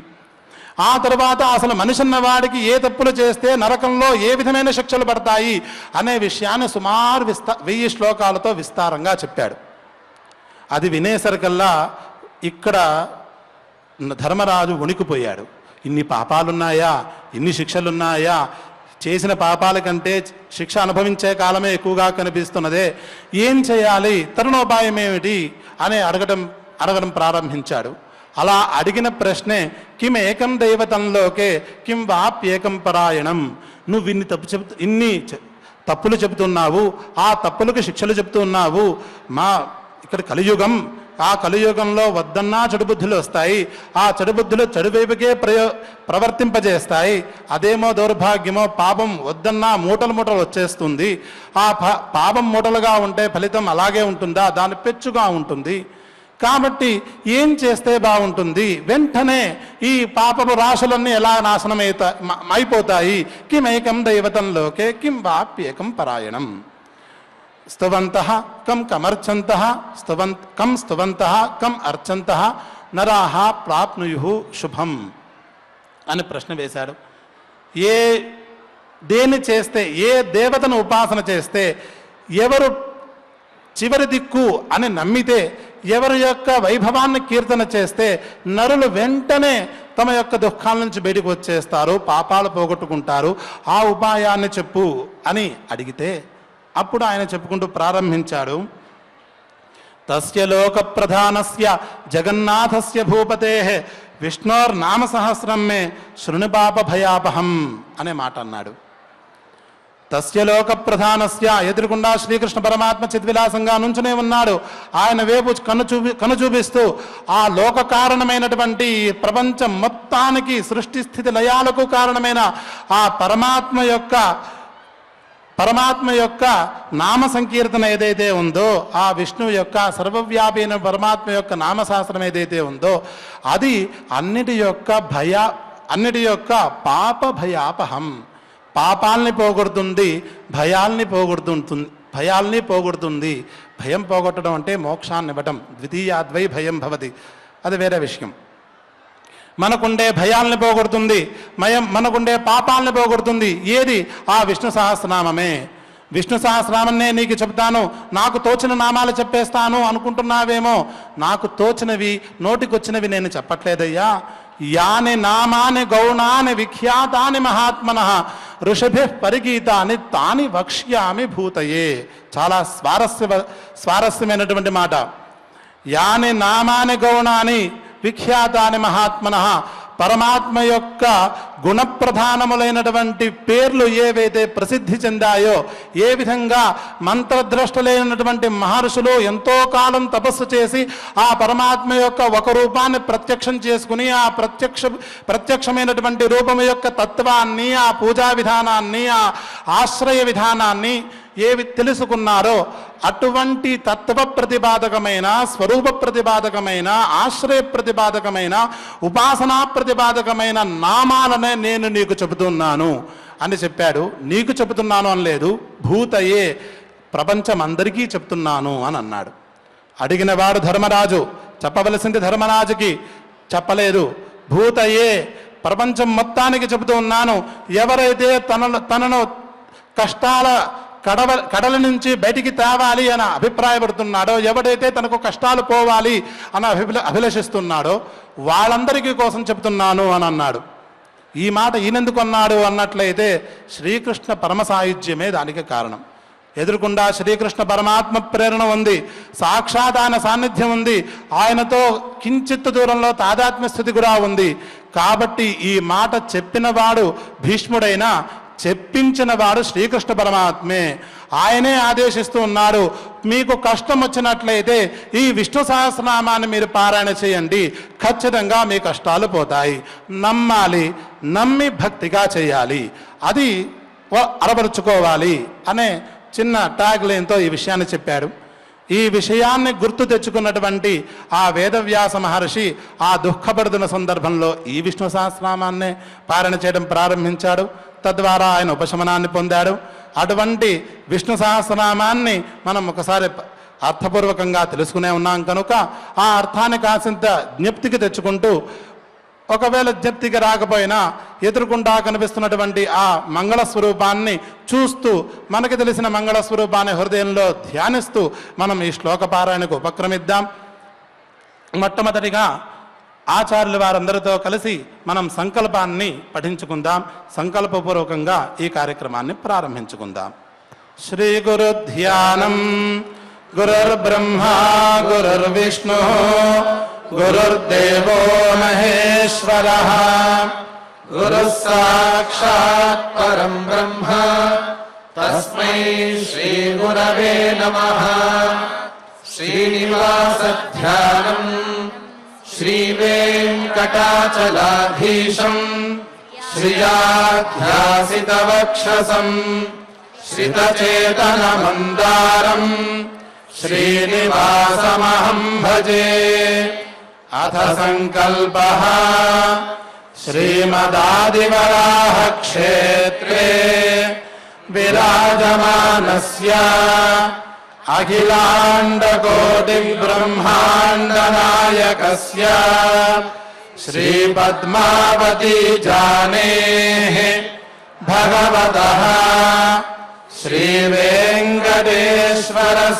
ఆ తర్వాత అసలు మనిషి అన్న వాడికి ఏ తప్పులు చేస్తే నరకంలో ఏ విధమైన శిక్షలు పడతాయి అనే విషయాన్ని సుమారు 1000 శ్లోకాలతో విస్తారంగా చెప్పాడు. అది వినేసరికల్లా ఇక్కడ ధర్మరాజు వణికిపోయాడు. ఇన్ని పాపాలున్నాయా, ఇన్ని శిక్షలున్నాయా, చేసిన పాపాల కంటే శిక్ష అనుభవించే కాలమే ఎక్కువగా కనిపిస్తున్నదే, ఏం చేయాలి, తరుణోపాయం ఏమిటి అని అడగడం ప్రారంభించాడు. అలా అడిగిన ప్రశ్నే కిం ఏకం దైవతంలోకే కిం వాప్యేకం పరాయణం. నువ్వు ఇన్ని తప్పులు చెబుతున్నావు, ఆ తప్పులకు శిక్షలు చెబుతున్నావు. ఇక్కడ కలియుగం, ఆ కలియుగంలో వద్దన్నా చెడుబుద్ధులు వస్తాయి, ఆ చెడుబుద్ధులు చెడువైపుకే ప్రవర్తింపజేస్తాయి. అదేమో దౌర్భాగ్యమో, పాపం వద్దన్నా మూటలు వచ్చేస్తుంది. ఆ పాపం మూటలుగా ఉంటే ఫలితం అలాగే ఉంటుందా? దాని పెచ్చుగా ఉంటుంది. కాబట్టి ఏం చేస్తే బాగుంటుంది? వెంటనే ఈ పాపపు రాశులన్నీ ఎలా నాశనం అయిపోతాయి? కిమేకం దైవతంలోకే కిం వాప్యేకం పరాయణం. స్తువంతః కం కమర్చంతః కం స్తువంతః కం అర్చంతః నరాః ప్రాప్నుయుః శుభం అని ప్రశ్న వేశాడు. దేన్ని చేస్తే, ఏ దేవతను ఉపాసన చేస్తే, ఎవరు చివరి దిక్కు అని నమ్మితే, ఎవరి యొక్క వైభవాన్ని కీర్తన చేస్తే నరులు వెంటనే తమ యొక్క దుఃఖాల నుంచి బయటకు వచ్చేస్తారు, పాపాలు పోగొట్టుకుంటారు, ఆ ఉపాయాన్ని చెప్పు అని అడిగితే అప్పుడు ఆయన చెప్పుకుంటూ ప్రారంభించాడు. తస్య లోక ప్రధానస్య జగన్నాథస్య భూపతేః విష్ణోర్నామ సహస్రం మే శృణుపాప భయాపహం అనే మాట అన్నాడు. తస్య లోక ప్రధానస్య, ఎదురుకుండా శ్రీకృష్ణ పరమాత్మ చిద్విలాసంగా నుంచునే ఉన్నాడు. ఆయన వైపు కన్ను చూపిస్తూ ఆ లోక కారణమైనటువంటి ప్రపంచం మొత్తానికి సృష్టి స్థితి లయాలకు కారణమైన ఆ పరమాత్మ యొక్క నామ సంకీర్తన ఏదైతే ఉందో, ఆ విష్ణువు యొక్క సర్వవ్యాపి అయిన పరమాత్మ యొక్క నామశాస్త్రం ఏదైతే ఉందో అది అన్నిటి యొక్క పాప భయాపహం, పాపాల్ని పోగొడుతుంది, భయాల్ని పోగొడుతుంది. భయం పోగొట్టడం అంటే మోక్షాన్ని ఇవ్వటం. ద్వితీయాద్వై భయం భవతి, అది వేరే విషయం. మనకుండే భయాల్ని పోగొడుతుంది, మనకుండే పాపాలని పోగొడుతుంది. ఏది? ఆ విష్ణు సహస్రనామమే. విష్ణు సహస్రనామన్నే నీకు చెప్తాను, నాకు తోచిన నామాలు చెప్పేస్తాను అనుకుంటున్నావేమో. నాకు తోచినవి, నోటికొచ్చినవి నేను చెప్పట్లేదయ్యా. యాని నామాని గౌణాని విఖ్యాతాని మహాత్మనః ఋషిభిః పరిగీతాని తాని వక్ష్యామి భూతయే. చాలా స్వారస్యమైనటువంటి మాట. యాని నామాని గౌణాని విఖ్యాతాని మహాత్మనః, పరమాత్మ యొక్క గుణప్రధానములైనటువంటి పేర్లు ఏవైతే ప్రసిద్ధి చెందాయో, ఏ విధంగా మంత్రద్రష్టలైనటువంటి మహర్షులు ఎంతో కాలం తపస్సు చేసి ఆ పరమాత్మ యొక్క ఒక రూపాన్ని ప్రత్యక్షం చేసుకుని ఆ ప్రత్యక్షమైనటువంటి రూపం యొక్క తత్వాన్ని, ఆ పూజా విధానాన్ని, ఆ ఆశ్రయ విధానాన్ని ఏవి తెలుసుకున్నారో అటువంటి తత్వ ప్రతిపాదకమైన, స్వరూప ప్రతిపాదకమైన, ఆశ్రయ ప్రతిపాదకమైన, ఉపాసనా ప్రతిపాదకమైన నామాలనే నేను నీకు చెబుతున్నాను అని చెప్పాడు. నీకు చెబుతున్నాను అనలేదు, భూతయే ప్రపంచం అందరికీ చెప్తున్నాను అని అన్నాడు. అడిగినవాడు ధర్మరాజు, చెప్పవలసింది ధర్మరాజుకి చెప్పలేదు. భూతయే ప్రపంచం మొత్తానికి చెబుతూ ఉన్నాను. ఎవరైతే తనను కష్టాల కడల నుంచి బయటికి తేవాలి అని అభిప్రాయపడుతున్నాడో, ఎవడైతే తనకు కష్టాలు పోవాలి అని అభిలషిస్తున్నాడో వాళ్ళందరికీ కోసం చెప్తున్నాను అని అన్నాడు. ఈ మాట ఈయనెందుకు అన్నాడు అన్నట్లయితే శ్రీకృష్ణ పరమ సాయుధ్యమే దానికి కారణం. ఎదురుకుండా శ్రీకృష్ణ పరమాత్మ ప్రేరణ ఉంది, సాక్షాత్ ఆయన సాన్నిధ్యం ఉంది, ఆయనతో కించిత్ దూరంలో తాదాత్మ్య స్థితి కూడా ఉంది. కాబట్టి ఈ మాట చెప్పినవాడు భీష్ముడైనా చెప్పించిన వాడు శ్రీకృష్ణ పరమాత్మే. ఆయనే ఆదేశిస్తూ ఉన్నాడు, మీకు కష్టం వచ్చినట్లయితే ఈ విష్ణు సహస్రనామాన్ని మీరు పారాయణ చేయండి, ఖచ్చితంగా మీ కష్టాలు పోతాయి. నమ్మాలి, నమ్మి భక్తిగా చేయాలి, అది అలవరుచుకోవాలి అనే చిన్న ట్యాగ్ లైన్తో ఈ విషయాన్ని చెప్పాడు. ఈ విషయాన్ని గుర్తు తెచ్చుకున్నటువంటి ఆ వేదవ్యాస మహర్షి ఆ దుఃఖపడుతున్న సందర్భంలో ఈ విష్ణు సహస్రనామాన్నే పారాయణ చేయడం ప్రారంభించాడు. తద్వారా ఆయన ఉపశమనాన్ని పొందాడు. అటువంటి విష్ణు సహస్రనామాన్ని మనం ఒకసారి అర్థపూర్వకంగా తెలుసుకునే ఉన్నాం కనుక ఆ అర్థాన్ని కాసింత జ్ఞప్తికి తెచ్చుకుంటూ, ఒకవేళ జ్ఞప్తికి రాకపోయినా ఎదురుకుండా కనిపిస్తున్నటువంటి ఆ మంగళ స్వరూపాన్ని చూస్తూ, మనకి తెలిసిన మంగళ స్వరూపాన్ని హృదయంలో ధ్యానిస్తూ మనం ఈ శ్లోక పారాయణకు ఉపక్రమిద్దాం. మొట్టమొదటిగా ఆచార్యుల వారందరితో కలిసి మనం సంకల్పాన్ని పఠించుకుందాం. సంకల్పపూర్వకంగా ఈ కార్యక్రమాన్ని ప్రారంభించుకుందాం. శ్రీ గురు ధ్యానం. గురుర్బ్రహ్మా గురుర్విష్ణు గురుర్దేవో మహేశ్వరః గురుః సాక్షాత్ పరం బ్రహ్మ తస్మై శ్రీ గురవే నమః. శ్రీనివాస ధ్యానం. శ్రీ వెంకటాచలాధీశం శ్రియాధ్యాసితవక్షసం శ్రితచేతన మందారం శ్రీనివాసమహం భజే. అథ సంకల్పః. శ్రీమదాదివరాహ క్షేత్రే విరాజమానస్య అఖిలాండకోటి బ్రహ్మాండ నాయకస్య శ్రీపద్మావతి జానేః భగవతః శ్రీవేంకటేశ్వర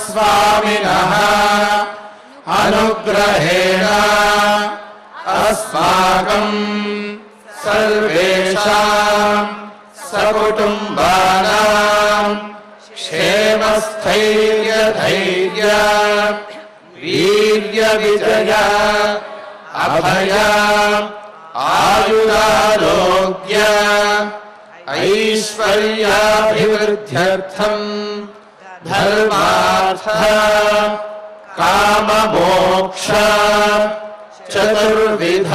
స్వామినః అనుగ్రహేణ अस्माकं सर्वेषां सकुटुम्बानां क्षेमस्थैर्यधैर्य वीर्यविजय अभय आयुरारोग्य ऐश्वर्याभिवृद्ध्यर्थं धर्मार्थ काममोक्ष चतुर्विध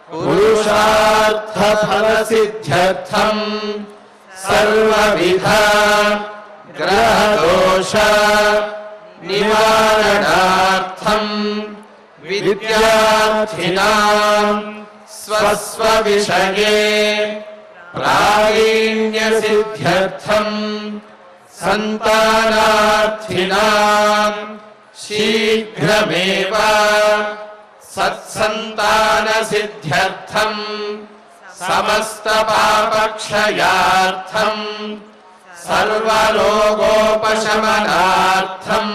पुरुषार्थफलसिद्ध्यर्थं सर्वविध ग्रहदोष निवारणार्थं विद्यार्थिनां स्वस्वविषये प्रावीण्यसिद्ध्यर्थं सन्तानार्थिनां शीघ्रमेव सत्सन्तानसिद्ध्यर्थं समस्तपापक्षयार्थं सर्वरोगोपशमनार्थं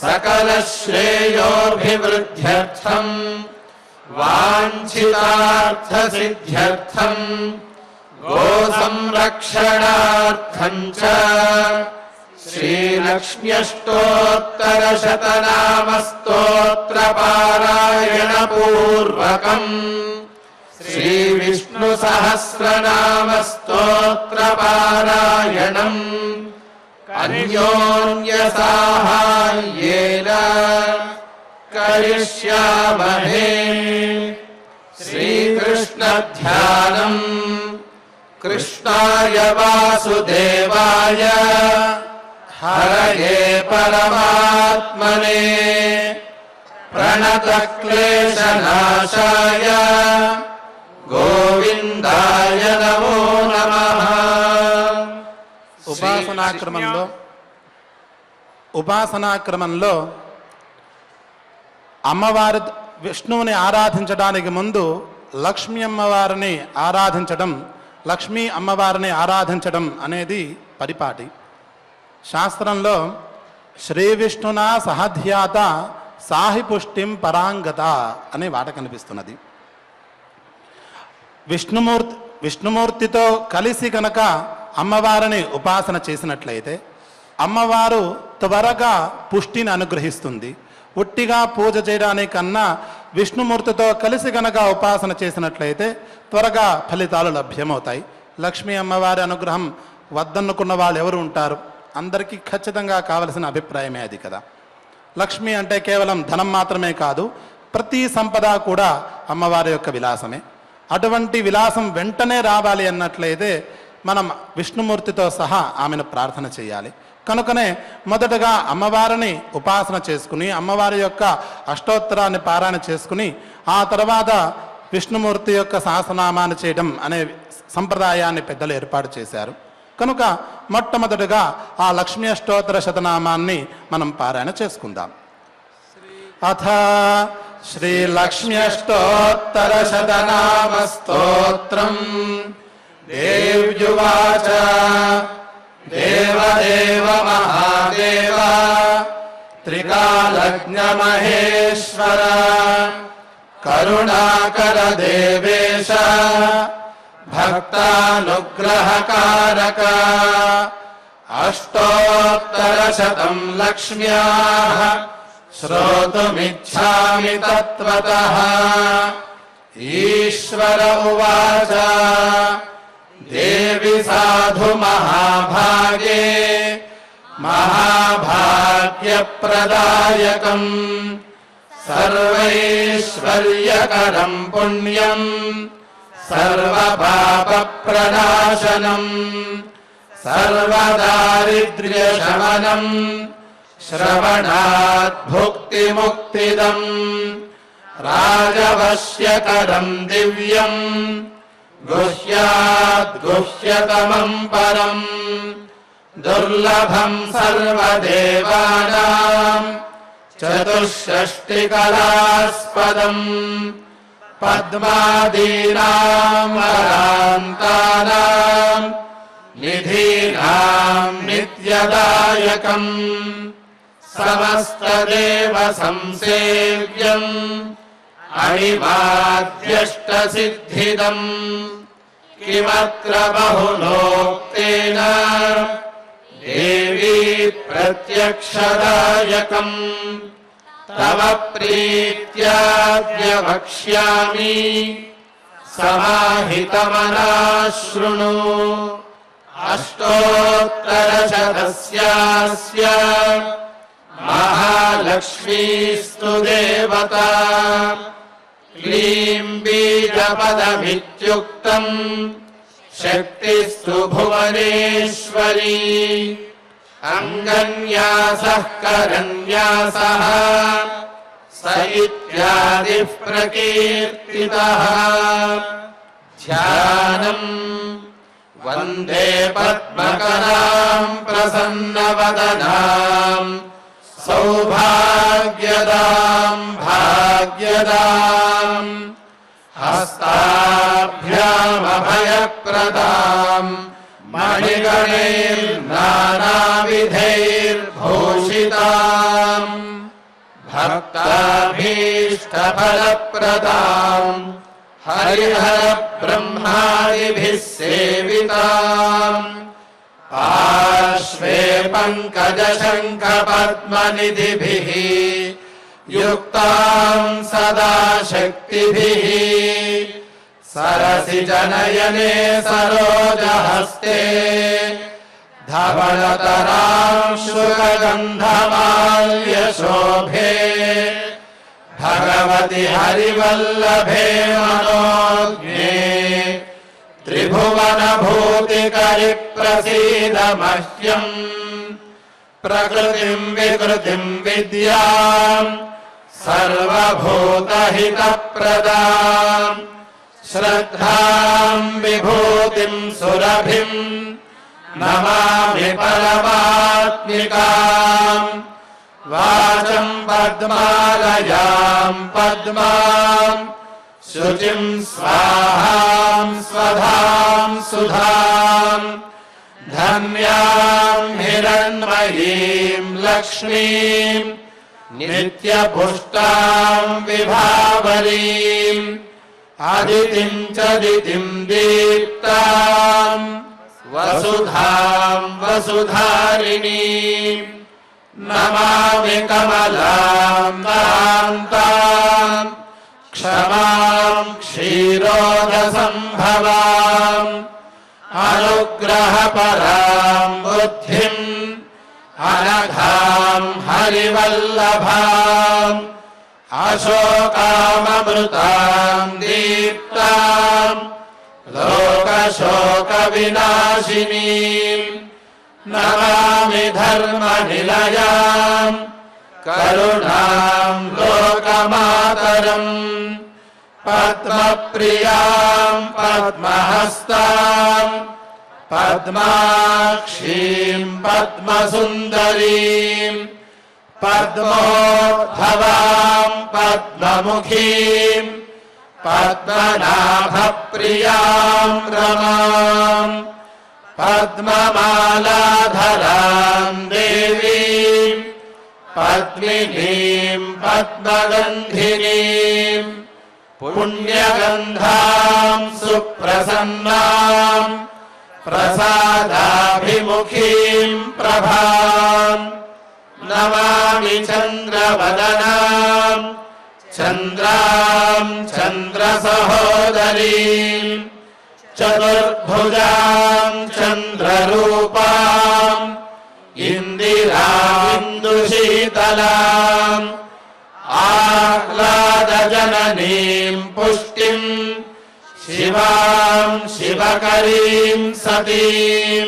सकलश्रेयोभिवृद्ध्यर्थं वाञ्छितार्थसिद्ध्यर्थं गोसंरक्षणार्थं च श्रीलक्ष्म्यष्टोत्तरशतनामस्तोत्रपारायणपूर्वकम् श्रीविष्णुसहस्रनामस्तोत्रपारायणम् अन्योन्यसाहाय्येन करिष्यामहे। श्रीकृष्णध्यानम् कृष्णाय वासुदेवाय हरये परमात्मने प्रणतक्लेशनाशाय गोविंदाय नमो नमः। ఉపాసనాక్రమంలో అమ్మవారి విష్ణువుని ఆరాధించడానికి ముందు లక్ష్మీ అమ్మవారిని ఆరాధించడం అనేది పరిపాటి. శాస్త్రంలో శ్రీ విష్ణునా సహధ్యాత సాహి పుష్టిం పరాంగత అనే మాట కనిపిస్తున్నది. విష్ణుమూర్తితో కలిసి కనుక అమ్మవారిని ఉపాసన చేసినట్లయితే అమ్మవారు త్వరగా పుష్టిని అనుగ్రహిస్తుంది. ఉట్టిగా పూజ చేయడానికన్నా విష్ణుమూర్తితో కలిసి కనుక ఉపాసన చేసినట్లయితే త్వరగా ఫలితాలు లభ్యమవుతాయి. లక్ష్మీ అమ్మవారి అనుగ్రహం వద్దనుకున్న వాళ్ళు ఎవరు ఉంటారు? అందరికీ ఖచ్చితంగా కావలసిన అభిప్రాయమే అది కదా. లక్ష్మి అంటే కేవలం ధనం మాత్రమే కాదు, ప్రతి సంపద కూడా అమ్మవారి యొక్క విలాసమే. అటువంటి విలాసం వెంటనే రావాలి అన్నట్లయితే మనం విష్ణుమూర్తితో సహా ఆమెను ప్రార్థన చేయాలి. కనుకనే మొదటగా అమ్మవారిని ఉపాసన చేసుకుని అమ్మవారి యొక్క అష్టోత్తరాన్ని పారాయణ చేసుకుని ఆ తర్వాత విష్ణుమూర్తి యొక్క సహస్రనామాన్ని చేయడం అనే సంప్రదాయాన్ని పెద్దలు ఏర్పాటు చేశారు. కనుక మొట్టమొదటిగా ఆ లక్ష్మీ అష్టోత్తర శతనామాన్ని మనం పారాయణ చేసుకుందాం. అథ శ్రీ లక్ష్మీ అష్టోత్తర శతనామ స్తోత్రం. దేవ్యువాచ దేవదేవ మహాదేవ త్రికాలజ్ఞ మహేశ్వర కరుణాకర దేవేశ భక్తానుగ్రహకారక అష్టోత్తరశతం లక్ష్మ్యాః శ్రోతుమిచ్ఛామి తత్వతః. ఈశ్వర ఉవాచ దేవి సాధు మహాభాగే మహాభాగ్యప్రదాయకం సర్వైశ్వర్యకరం పుణ్యం సర్వపాపప్రణాశనం సర్వదారిద్ర్యశమనం శ్రవణాత్ భుక్తిముక్తిదం రాజవశ్యకరం దివ్యం గుహ్యాత్ గుహ్యతమం పరం దుర్లభం సర్వదేవానాం చతుషష్టికళాస్పదం పద్మాదీనాం వరాంతానాం నిధీనాం నిత్యదాయకం సమస్తదేవ సంసేవ్యం अणिमाद्यष्टसिद्धिदम् किमत्र बहुलोक्तेन देवी प्रत्यक्षदायकम् तव प्रीत्याद्य वक्ष्यामि समाहितमनः शृणु अष्टोत्तरशतस्यास्य महालक्ष्मीस्तु देवता क्लीं बीजपदमित्युक्तम् शक्तिस्तु भुवनेश्वरी अङ्गन्यासः करन्यासः स इत्यादिः प्रकीर्तितः ध्यानम् वन्दे पद्मकरां प्रसन्नवदनां सौभाग्यदां भाग्यदां हस्ताभ्यामभयप्रदां मणिगणैर्नानाविधैर्भूषितां भक्ताभीष्टफलप्रदां हरिहरब्रह्मादिभिः सेविताम् पार्श्वे पङ्कजशङ्खपद्मनिधिभिः युक्तां सदा शक्तिभिः सरसिजनयने सरोजहस्ते धवलतरां शुकगन्धमाल्यशोभे भगवति हरिवल्लभे मनोज्ञे त्रिभुवनभूतिकरि प्रसीद मह्यम् प्रकृतिं विकृतिं विद्यां सर्वभूतहितप्रदां श्रद्धां विभूतिं सुरभिं नमामि परमात्मिकाम् वाचं पद्मालयां पद्मां शुचिं स्वाहां स्वधां सुधां धन्यां हिरण्मयीं लक्ष्मीं नित्यपुष्टां विभावरीं अदितिं च दितिं दीप्तां वसुधां वसुधारिणीं नमामि कमलां कान्तां क्षमां क्षीरोदसम्भवाम् अनुग्रहपरां बुद्धिम् अनघां हरिवल्लभाम् अशोकाममृतां दीप्तां लोकशोकविनाशिनीम् नमामि धर्मनिलयां करुणां लोकमातरम् पद्मप्रियां पद्महस्तां पद्माक्षीं पद्मसुन्दरीं पद्मोद्भवां पद्ममुखीं पद्मनाभप्रियां रमां पद्ममालाधरां देवीं पद्मिनीं पद्मगन्धिनीं पुण्यगन्धां सुप्रसन्नां प्रसादाभिमुखीं प्रभां नमामि चन्द्रवदनां चन्द्रां चन्द्रसहोदरीं चतुर्भुजां चन्द्ररूपाम् इन्दिरामिन्दुशीतलाम् आह्लादजननीं पुष्टिं शिवां शिवकरीं सतीं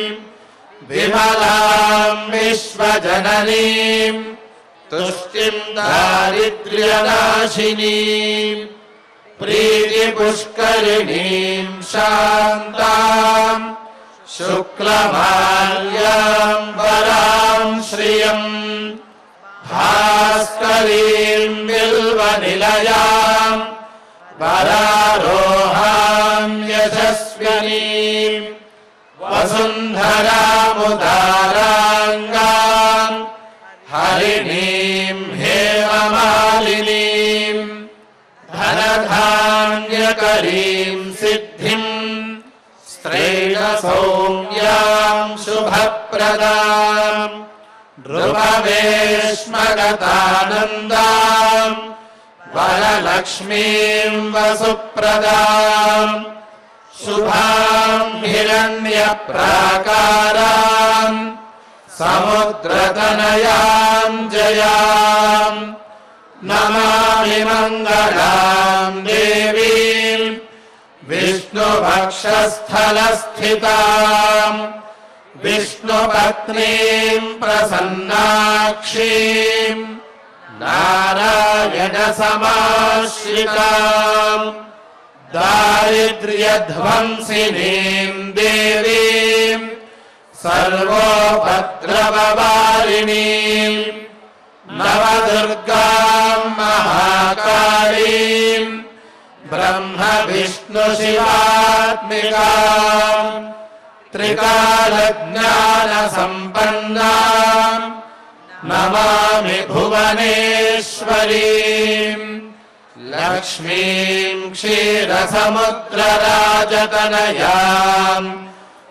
विमलां विश्वजननीं तुष्टिं दारिद्र्यनाशिनीं प्रीतिपुष्करिणीं शान्तां शुक्लमाल्यां वरां श्रियम् भास्करीं बिल्वनिलयां वरारोहां यशस्विनीं वसुन्धरामुदाराङ्गां हरिणीं हेममालिनीं धन ईश्वरीं सिद्धिं स्त्रैण सौम्यां शुभप्रदां नृपवेश्मगतानन्दां वरलक्ष्मीं वसुप्रदां शुभां हिरण्यप्राकारां समुद्रतनयां जयां नमामि मङ्गलां देवीं विष्णुभक्षस्थलस्थितां विष्णुपत्नीं प्रसन्नाक्षीं नारायणसमाश्रितां दारिद्र्यध्वंसिनीं देवीं सर्वोपद्रववारिणीं नवदुर्गां महाकालीं ब्रह्मविष्णुशिवात्मिकां त्रिकालज्ञानसम्पन्नां नमामि भुवनेश्वरीं लक्ष्मीं क्षीरसमुद्रराजतनयां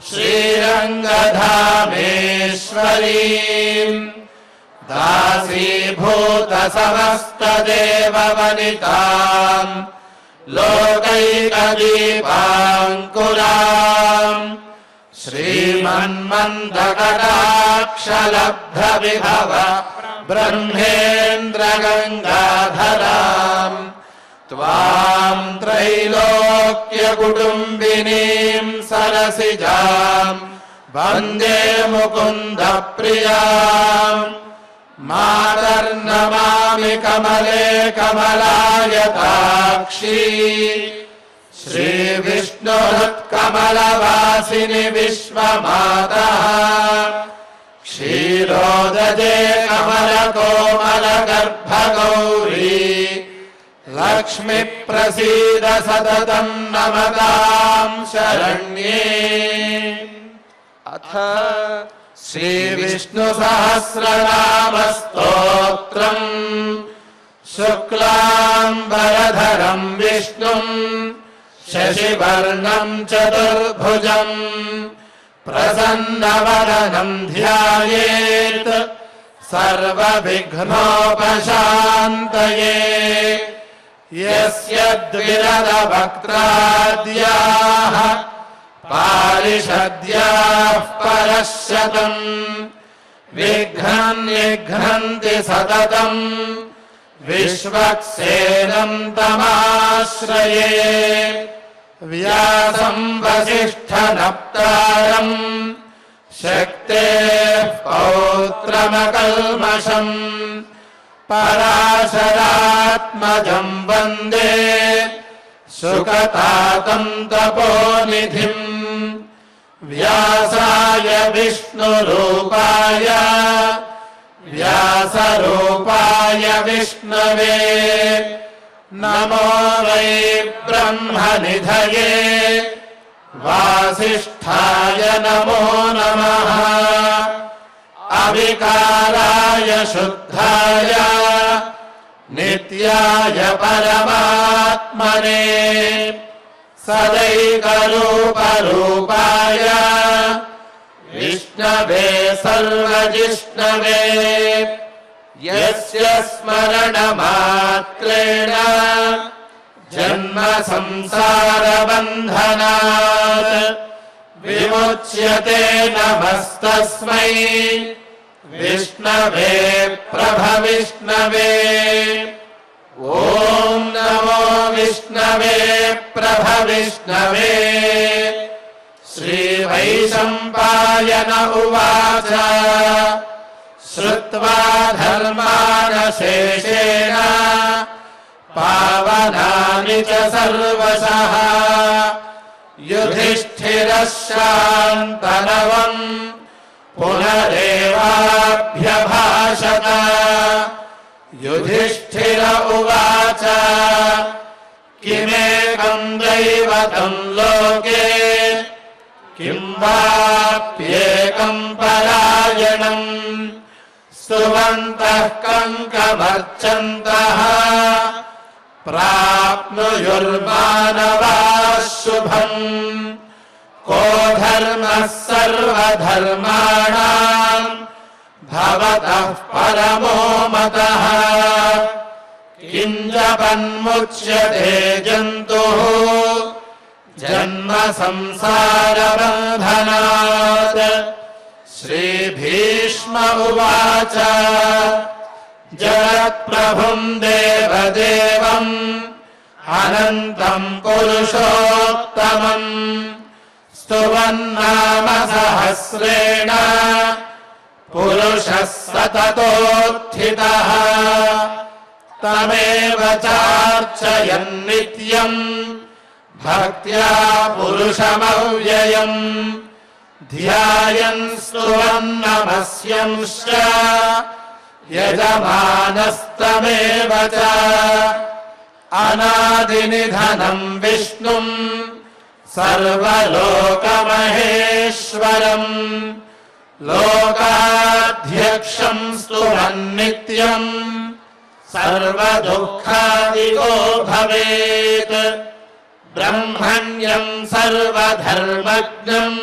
श्रीरङ्गधामेश्वरीं दासीभूतसमस्तदेववनितां लोकैकदीपाङ्कुरां श्रीमन्मन्दकटाक्षलब्धविभव ब्रह्मेन्द्रगङ्गाधरां त्वां त्रैलोक्यकुटुम्बिनीं सरसिजां वन्दे मुकुन्दप्रियां मातर्नमामि कमले कमलायताक्षी श्रीविष्णुहृत्कमलवासिनि विश्वमातः क्षीरोदजे कमलकोमलगर्भगौरी लक्ष्मीप्रसीद सततं नमतां शरण्ये। अथ श्रीविष्णुसहस्रनामस्तोत्रम् शुक्लाम्बरधरं विष्णुं शशिवर्णं चतुर्भुजं प्रसन्नवदनं ध्यायेत् सर्वविघ्नोपशान्तये। यस्य द्विरदवक्त्राद्याः पारिषद्याः परश्शतम् विघ्नन्ति सततम् विश्वक्सेनं तमाश्रये। व्यासं वसिष्ठनप्तारं शक्तेः पौत्रमकल्मषम् पराशरात्मजं वन्दे सुकतातं तपोनिधिम्। व्यासाय विष्णुरूपाय व्यासरूपाय विष्णवे नमो वै ब्रह्मनिधये वासिष्ठाय नमो नमः। अविकाराय शुद्धाय नित्याय परमात्मने सदैकरूपरूपाय विष्णवे सर्वजिष्णवे यस्य स्मरणमात्रेण जन्म संसारबन्धनात् विमुच्यते। नमस्तस्मै विष्णवे प्रभविष्णवे। ॐ नमो विष्णवे प्रभविष्णवे। श्रीवैशम्पायन उवाच श्रुत्वा धर्मानशेषेण पावनानि च सर्वशः युधिष्ठिरः शान्तनवम् पुनरेवाभ्यभाषत। युधिष्ठिर उवाच किमेकं दैवतं लोके किं वाप्येकं परायणम् स्तुवन्तः कङ्कमर्चन्तः प्राप्नुयुर्मानवाः शुभम् को धर्मः सर्वधर्माणाम् भवतः परमो मतः किञ्जपन्मुच्यते जन्तुः जन्म संसारबन्धनात् श्रीभीष्म उवाच जगत्प्रभुम् देवदेवम् अनन्तम् पुरुषोत्तमम् स्तुवन्नाम सहस्रेण पुरुषः सततोत्थितः तमेव चार्चयन्नित्यम् भक्त्या पुरुषमव्ययम् ध्यायन् स्तुवन्नमस्यंश्च यजमानस्तमेव च अनादिनिधनम् विष्णुम् सर्वलोकमहेश्वरम् लोकाध्यक्षम् स्तुवन्नित्यम् सर्वदुःखादिको भवेत् ब्रह्मण्यम् सर्वधर्मज्ञम्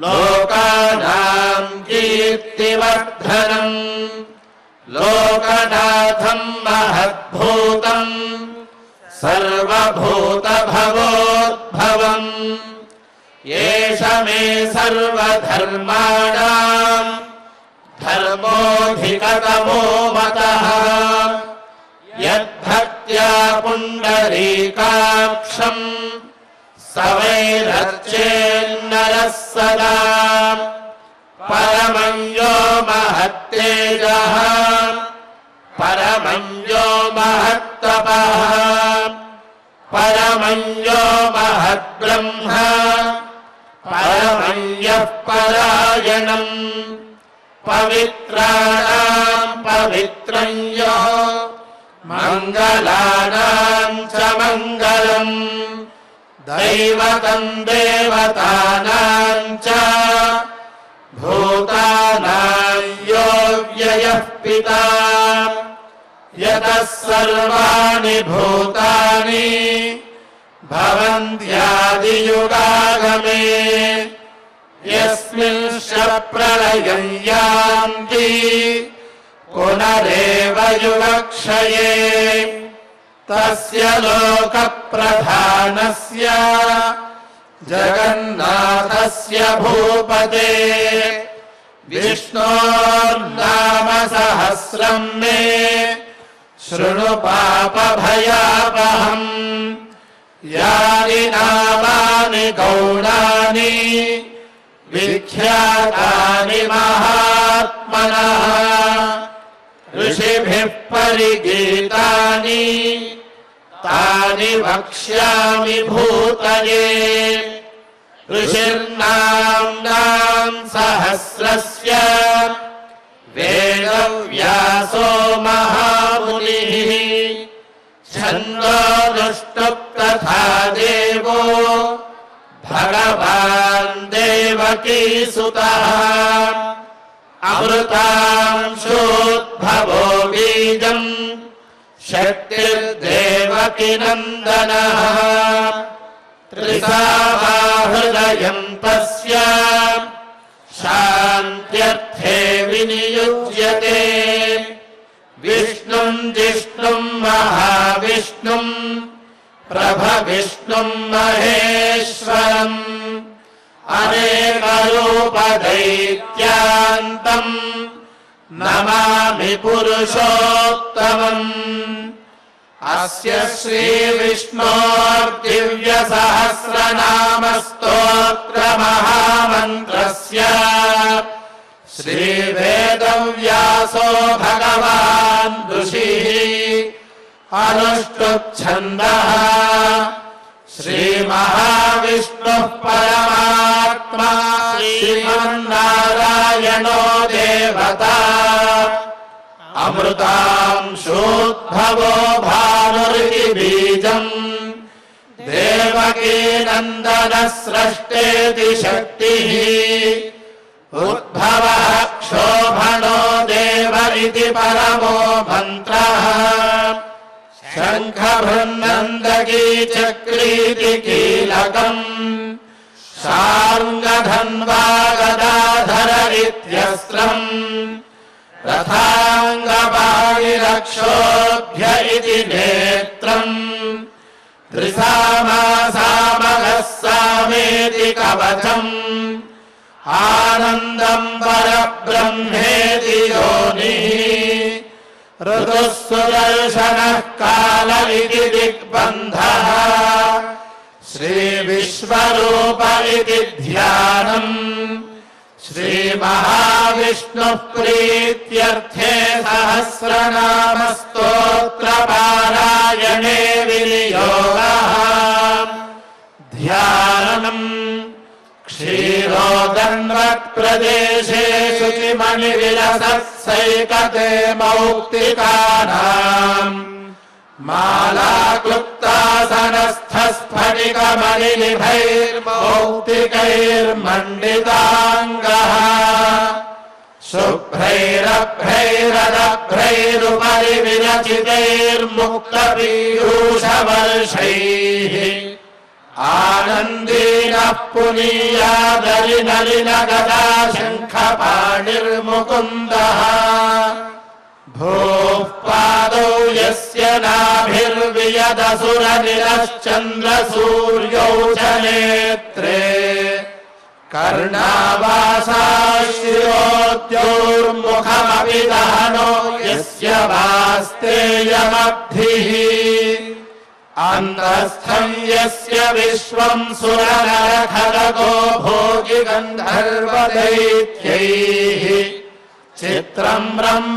लोकानाम् कीर्तिवर्धनम् लोकनाथम् महद्भूतम् सर्वभूतभवोद्भवम् एष मे सर्वधर्माणाम् धर्मोऽधिकतमो मतः यद्भक्त्या पुण्डरीकाक्षम् सवैरर्चेन्नरः सदा परमं यो महत्तेजः परमं यो महत्तपः परमं यो महद्ब्रह्म परमं यः परायणम् पवित्राणाम् पवित्रं यो मङ्गलानाम् च मङ्गलम् दैवतम् देवतानाम् च भूतानाम् यो व्ययः पिता यतः सर्वाणि भूतानि भवन्त्यादियुगागमे यस्मिंश्च प्रलयम् यान्ति पुनरेव युगक्षये तस्य लोकप्रधानस्य जगन्नाथस्य भूपते विष्णोर्नाम सहस्रम् मे शृणु पापभयापहम् यानि नामानि गौणानि विख्यातानि महात्मनः ऋषिभिः परिगीतानि तानि वक्ष्यामि भूतये ऋषिर्नाम्नाम् सहस्रस्य वेदव्यासो महामुनिः छन्दोनुष्टुप् तथा देवो भगवान् देवकीसुतः अमृतांशोद्भवो बीजम् शक्तिर्देवकीनन्दनः त्रिसावाहृदयम् तस्य शान्त्यर्थे विनियुज्यते विष्णुम् जिष्णुम् महाविष्णुम् प्रभविष्णुम् महेश्वरम् अनेकरूपदैत्यान्तम् नमामि पुरुषोत्तमम् अस्य श्रीविष्णोर्दिव्यसहस्रनामस्तोत्रमहामन्त्रस्य श्रीवेदव्यासो भगवान् ऋषिः अनुष्टुप्छन्दः श्रीमहाविष्णुः परमात्मा श्रीमन्नारायणो देवता अमृतांशोद्भवो भानुरिति बीजम् देवकीनन्दनः स्रष्टेति शक्तिः उद्भवः क्षोभणो देव इति परमो मन्त्रः शङ्खभृन्नन्दकी चक्रीति कीलकम् शार्ङ्गधन्वा गदाधर इत्यस्त्रम् रथाङ्गपाणिरक्षोभ्य इति नेत्रम् त्रिसामासामगः सामेति कवचम् आनन्दम् परब्रह्मेति योनिः ऋतुः सुदर्शनः काल इति दिग्बन्धः श्रीविश्वरूप इति ध्यानम् श्रीमहाविष्णुः प्रीत्यर्थे सहस्रनामस्तोत्रपारायणे विनियोगः ध्यानम् क्षीरोदन्वत्प्रदेशे शुचिमणिविलसत्सैकते मौक्तिकानाम् मालाक्लुप्तासनस्थस्फटिकमणिनिभैर्मौक्तिकैर्मण्डिताङ्गः शुभ्रैरभ्रैरदभ्रैरुपरि विरचितैर्मुक्तपीयूषवर्षैः आनन्दीनः पुनीयादरिनलिनगदा शङ्खपाणिर्मुकुन्दः भूः पादौ यस्य नाभिर्वियदसुरनिरश्चन्द्रसूर्यौ च नेत्रे कर्णावासाश्रियोद्योर्मुखमपि दहनो यस्य वास्तेयमब्धिः अन्तस्थं यस्य विश्वं सुरनरखलको भोगि गन्धर्वदैत्यैः चित्रं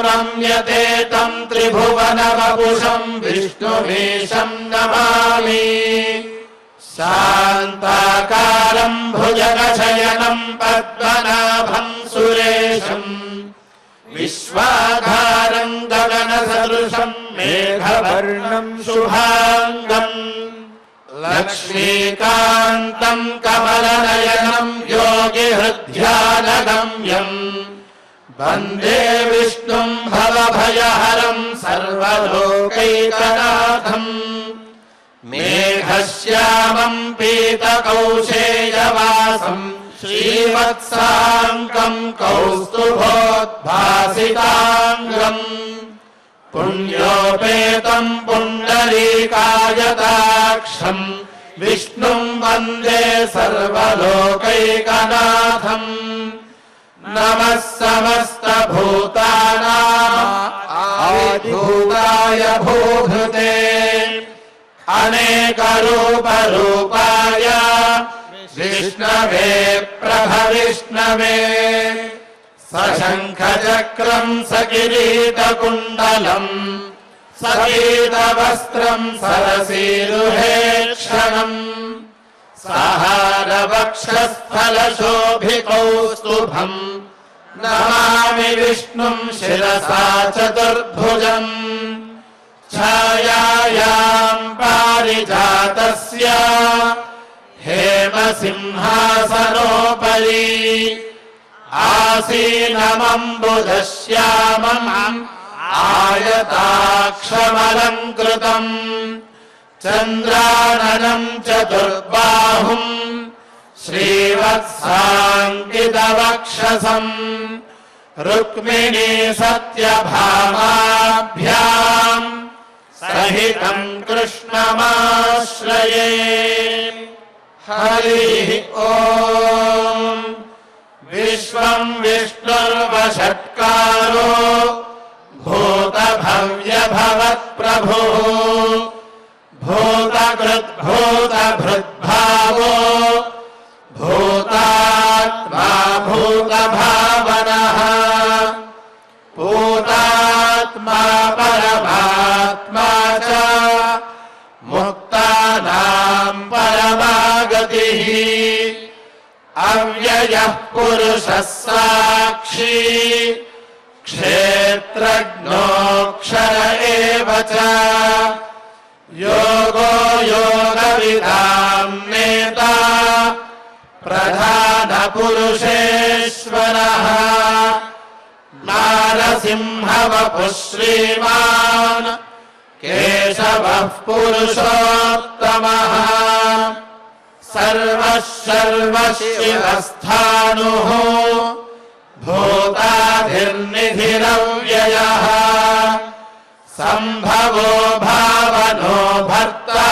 रम्यते तं त्रिभुवनवपुषं विष्णुमीशं नमामि शान्ताकारं भुजगशयनं पद्मनाभं सुरेशम् विश्वाधारं गगनसदृशं मेघवर्णं शुभाङ्गम् लक्ष्मीकान्तं कमलनयनं योगिहृद्ध्यानगम्यम् वन्दे विष्णुं भवभयहरं सर्वलोकैकनाथम् मेघश्यामं पीतकौशेयवासं श्रीवत्साङ्कं कौस्तुभोद्भासिताङ्गम् पुण्योपेतं पुण्डरीकायताक्षं विष्णुं वन्दे सर्वलोकैकनाथम् नमः समस्तभूतानाम् आदिभूताय भूभृते अनेकरूपरूपाय विष्णवे प्रभविष्णवे सशङ्खचक्रं सकिरीटकुण्डलम् सपीतवस्त्रं सरसीरुहेक्षणम् सहारवक्षस्थलशोभिकौस्तुभम् नमामि विष्णुं शिरसा चतुर्भुजम् छायायां पारिजातस्य हेमसिंहासनोपरि आसीनमम्बुधश्यामम् आयताक्षमलङ्कृतम् चन्द्राननं चतुर्बाहुम् श्रीवत्साङ्कितवक्षसम् रुक्मिणी सत्यभामाभ्याम् सहितं कृष्णमाश्रये हरिः ॐ विश्वं विष्णुर्वषट्कारो भूतभव्यभवत्प्रभुः भूतकृद्भूतभृद्भावो भूतात्मा भूतभावनः भूतात्मा परमात्मा च मुक्तानां परमागतिः अव्ययः पुरुषः साक्षी क्षेत्रज्ञोऽक्षर एव च योगो योगविदां नेता प्रधानपुरुषेश्वरः नारसिंहवपुः श्रीमान् केशवः पुरुषोत्तमः सर्वः सर्वशिवस्थाणुः भूताधिर्निधिरव्ययः सम्भवो भावनो भर्ता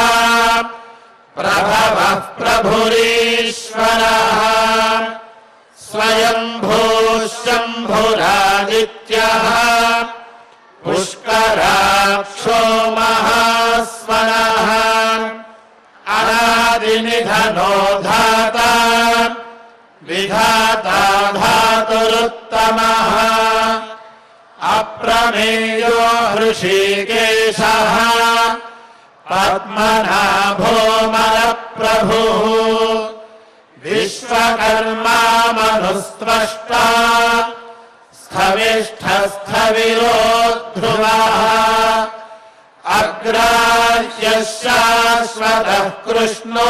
प्रभवः प्रभुरीश्वरः स्वयंभूः शम्भुरादित्यः पुष्कराक्षो महास्वनः अनादिनिधनो धाता विधाता धातुरुत्तमः अप्रमेयो हृषीकेशः पद्मनाभो मलप्रभुः विश्वकर्मा मनुस्त्वष्टा स्थविष्ठस्थविरो ध्रुवः अग्राह्यः शाश्वतः कृष्णो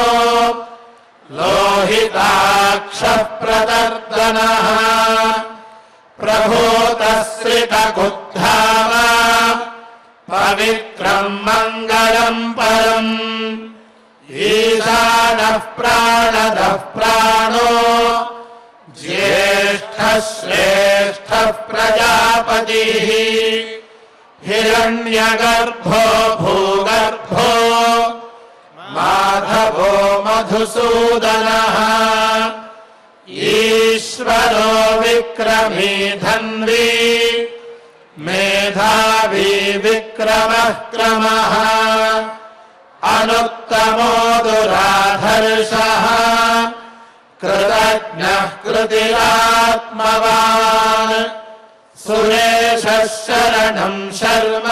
लोहिताक्षः प्रदर्दनः प्रभूतश्रितकुद्धाम पवित्रम् मङ्गलम् परम् ईशानः प्राणदः प्राणो ज्येष्ठः श्रेष्ठः प्रजापतिः हिरण्यगर्भो भूगर्भो माधवो मधुसूदनः ईश्वरो विक्रमी धन्वी मेधावी विक्रमः क्रमः अनुत्तमो दुराधर्षः कृतज्ञः कृतिरात्मवान् सुरेशः शरणम् शर्म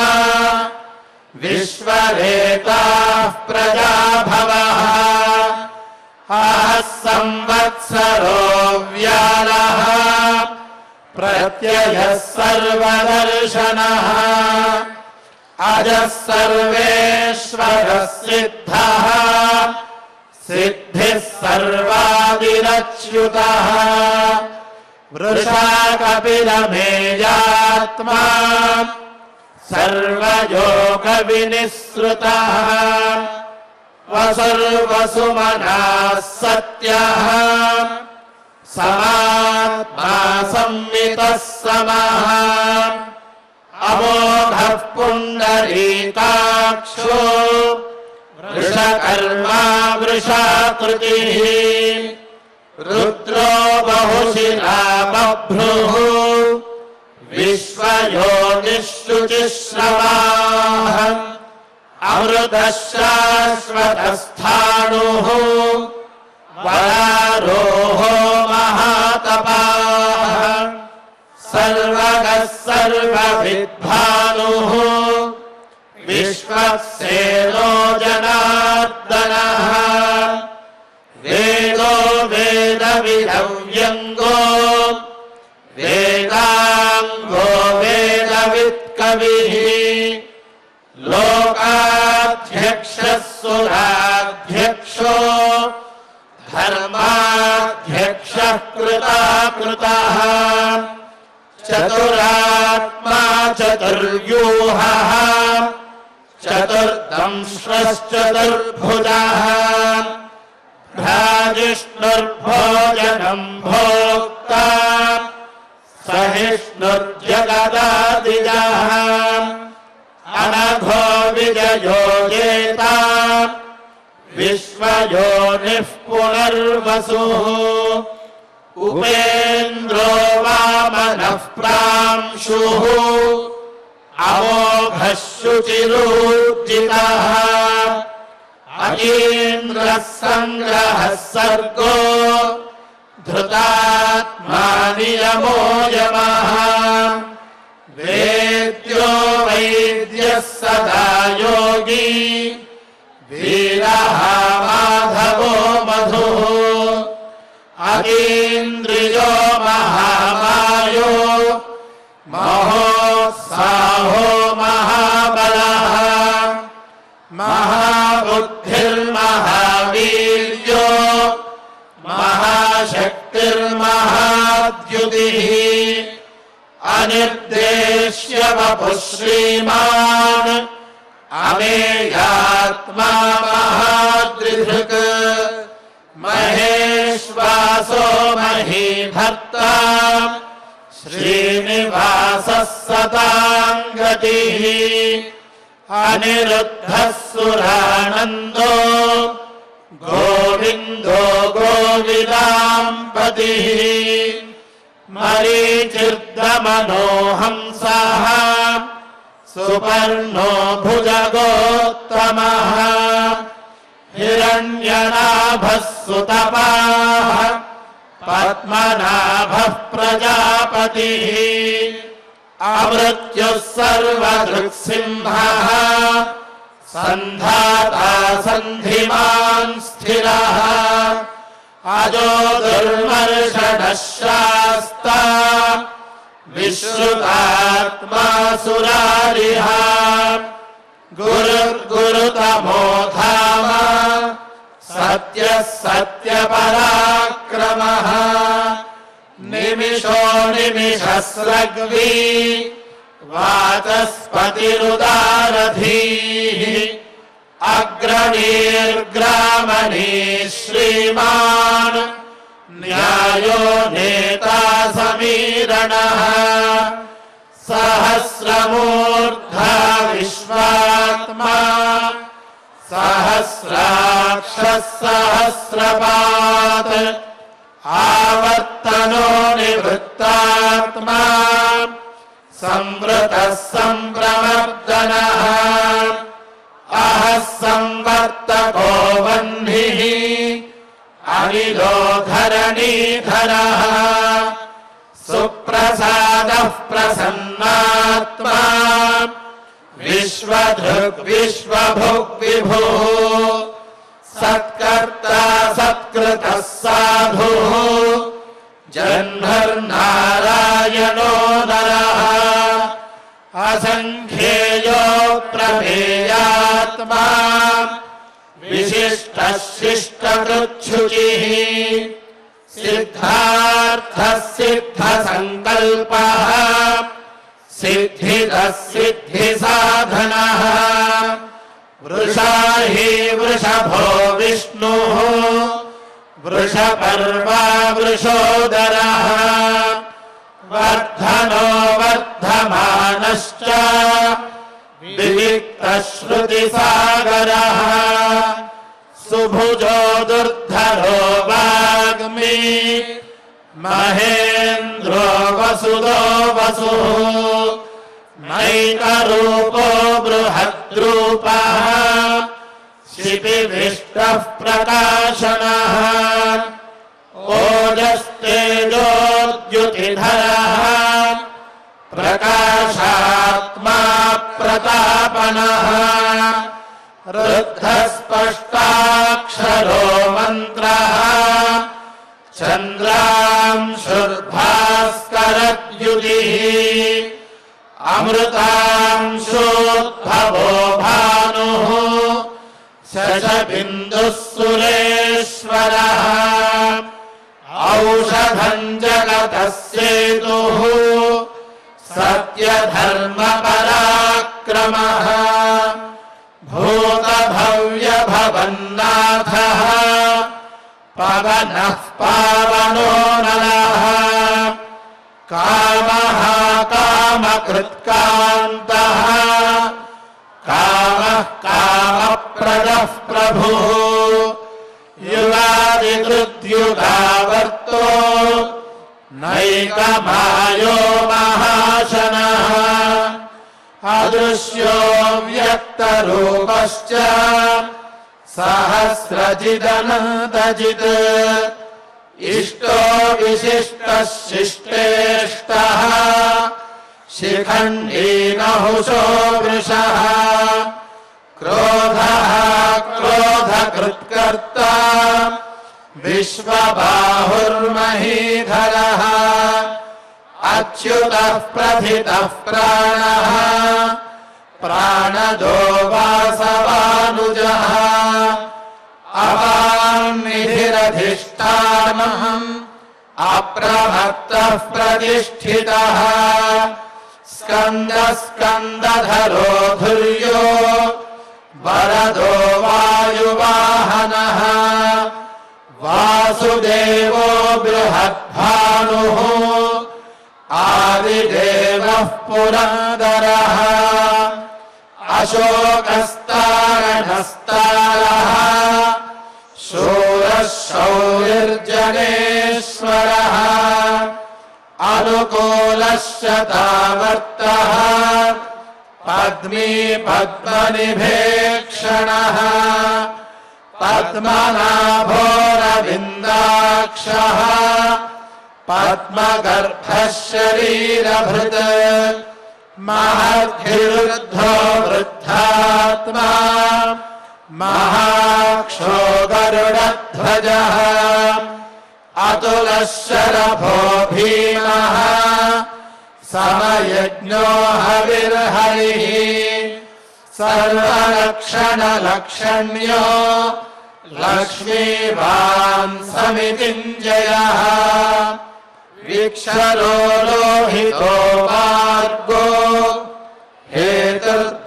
विश्ववेताः प्रजाभवः आह संवत्सरो व्यालः प्रत्ययः सर्वदर्शनः अजः सर्वेश्वरः सिद्धः सिद्धिः सर्वादिरच्युतः वृषा कपिलमेयात्मा सर्वयोगविनिःसृतः वसुर्वसुमनाः सत्यः समात्मा संवितः समः अमोघः पुण्डरीकाक्षो वृषकर्मा वृषाकृतिः रुद्रो बहुशिरा बभ्रुः विश्वयोनिःशुचिश्रवाः अमृतः शाश्वतस्थाणुः वरारोहो महातपाः सर्वगः सर्वविद्भानुः विश्वक्सेनो जनार्दनः वेदो वेदविदव्यङ्गो वेदाङ्गो वेदवित्कविः लोकाध्यक्षः सुराध्यक्षो धर्माध्यक्षः कृताकृतः चतुरात्मा चतुर्व्यूहः चतुर्दंश्रश्चतुर्भुजः भ्राजिष्णुर्भोजनम् भोक्ता सहिष्णुर्जगदादिजः अनघो विजयो जेता विश्वयोनिः पुनर्वसुः उपेन्द्रो वामनः प्रांशुः अमोघः शुचिरूर्जितः अतीन्द्रः सङ्ग्रहः सर्गो धृतात्मा नियमो यमः वेद्यो वैद्यः सदा योगी वीरः माधवो मधुः अतीन्द्रियो महामायो महोत्साहो महाबलः महाबुद्धिर्महावीर्यो महाशक्तिर्महाद्युतिः अनिर्देश्य वपुः श्रीमान् अमे श्रीनिवासो महीभर्ता श्रीनिवासः सतां गतिः अनिरुद्धः सुरानन्दो गोविन्दो गोविदाम्पतिः मरीचिर्दमनो हंसः सुपर्णो भुजगोत्तमः हिरण्यनाभः सुतपाः पद्मनाभः प्रजापतिः अमृत्युः सर्वदृक्सिंहः सन्धाता सन्धिमान् स्थिरः अजो दुर्मर्षणः शास्ता विश्रुतात्मा सुरारिः गुरुर्गुरुतमो धाम सत्यः सत्यपराक्रमः निमिषो निमिषस्रग्वी वाचस्पतिरुदारधीः अग्रणीर्ग्रामणी श्रीमान् न्यायो नेता समीरणः सहस्रमूर्धा विश्वात्मा सहस्राक्षः सहस्रपात् आवर्तनो निवृत्तात्मा संवृतः सम्प्रवर्धनः अहः संवर्तको वह्निः अनिलो धरणीधरः सुप्रसादः प्रसन्नात्मा विश्वभुग्विभुः सत्कर्ता सत्कृतः साधुः जह्नर्नारायणो नरः असङ्ख्येयो प्रमेयात्मा विशिष्टः शिष्टकृच्छुचिः सिद्धार्थः सिद्धसङ्कल्पः सिद्धिदः सिद्धिसाधनः वृषा हि वृषभो विष्णुः वृषपर्वा वृषोदरः वर्धनो वर्धमानश्च विविक्तः श्रुतिसागरः सुभुजो दुर्धरो वाग्मी महेन्द्रो वसुदो वसुः नैकरूपो बृहद्रूपः शिपिविष्टः प्रकाशनः ओजस्तेजोद्युतिधरः प्रकाशात्मा प्रतापनः रुद्धस्पष्टाक्षरो मन्त्रः चन्द्रांशुर्भास्करद्युतिः अमृतांशोद्भवो भानुः शशबिन्दुः सुरेश्वरः औषधम् जगतस्येतुः सत्यधर्मपराक्रमः भूतभव्यभवन्नाथः पवनः पावनो नरः कामः कामकृत्कान्तः कामः कामप्रदः प्रभुः युगादिकृद्युगावर्तो नैकमायो महाशनः अदृश्यो व्यक्तरूपश्च सहस्रजिदनन्तजित् इष्टो विशिष्टः शिष्टेष्टः शिखण्डी नहुषो वृषः क्रोधः क्रोधकृत्कर्ता विश्वबाहुर्महीधरः अच्युतः प्रथितः प्राणः प्राणदो वासवानुजः अवान्निधिरधिष्ठानम् अप्रमत्तः प्रतिष्ठितः स्कन्दः स्कन्दधरो धुर्यो वरदो वायुवाहनः वासुदेवो बृहद्भानुः आदिदेवः पुरन्दरः अशोकस्तारणस्तारः शूरः शौरिर्जनेश्वरः अनुकूलः शतावर्तः पद्मी पद्मनिभेक्षणः पद्मनाभोरविन्दाक्षः पद्मगर्भः शरीरभृत् महद्भिरुद्धो वृद्धात्मा महाक्षो गरुडध्वजः अतुलः शरभो भीमः समयज्ञो हविर्हरिः सर्वलक्षणलक्षण्यो लक्ष्मीवान् समितिञ्जयः वीक्षरो लोहितो मार्गो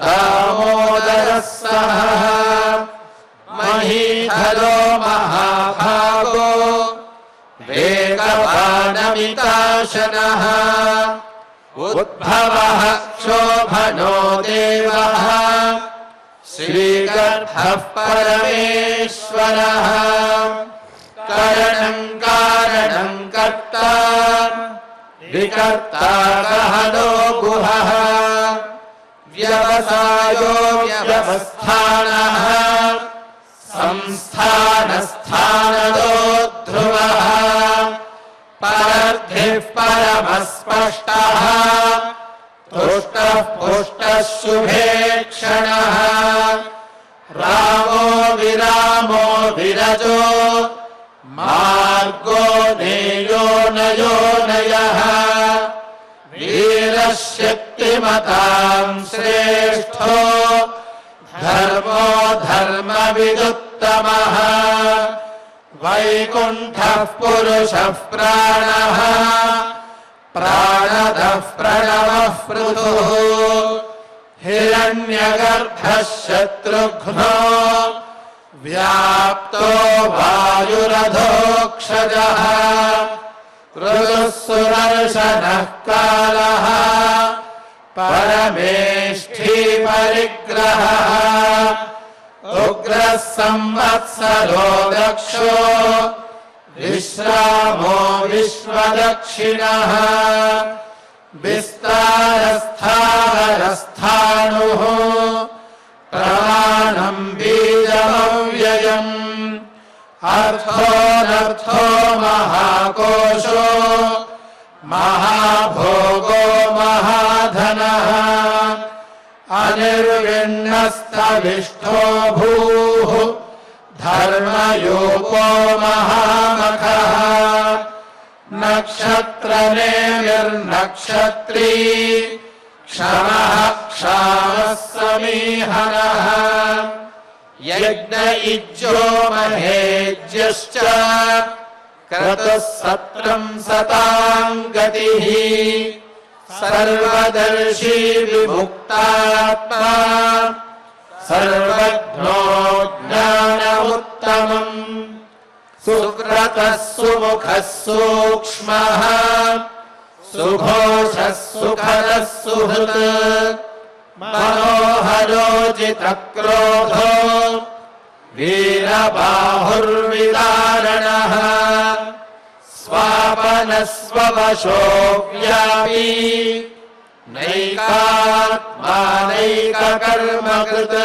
हेतुर्दामोदरः सह महीधरो महाभागो वेगवानमिताशनः उद्भवः क्षोभनो देवः श्रीगर्भः परमेश्वरः करणं कारणं कर्ता विकर्ता गहनो गुहः व्यवसायो व्यवस्थानः संस्थानस्थानदो ध्रुवः परर्धिः परमस्पष्टः तुष्टः पुष्टः शुभेक्षणः रामो विरामो विरजो मार्गो नेयो नयो नयः वीरः शक्तिमतां श्रेष्ठो धर्मो धर्मविदुत्तमः वैकुण्ठः पुरुषः प्राणः प्राणदः प्रणवः पृथुः हिरण्यगर्भः शत्रुघ्नो व्याप्तो वायुरधोक्षजः ऋतुः सुदर्शनः कालः परमेष्ठी परिग्रहः उग्रः संवत्सरो दक्षो विश्रामो विश्वदक्षिणः विस्तारस्थावरस्थाणुः प्रमाणं बीजमव्ययम् अर्थोऽनर्थो महाकोशो महाभोगो महाधनः अनिर्विण्णस्तविष्ठो भूः धर्मयोगो महामखः नक्षत्रनेमिर्नक्षत्री क्षमः क्षामः समीहनः यज्ञ इज्जो महेज्यश्च क्रतुः सत्रं सतां गतिः सर्वदर्शी विमुक्तात्मा सर्वज्ञो ज्ञानमुत्तमम् सुव्रतः सुमुखः सूक्ष्मः सुघोषः सुखदः सुहृत् मनोहरोजितक्रोधो वीरबाहुर्विदारणः स्वापनस्ववशो व्यापी नैकात्मानैककर्मकृत्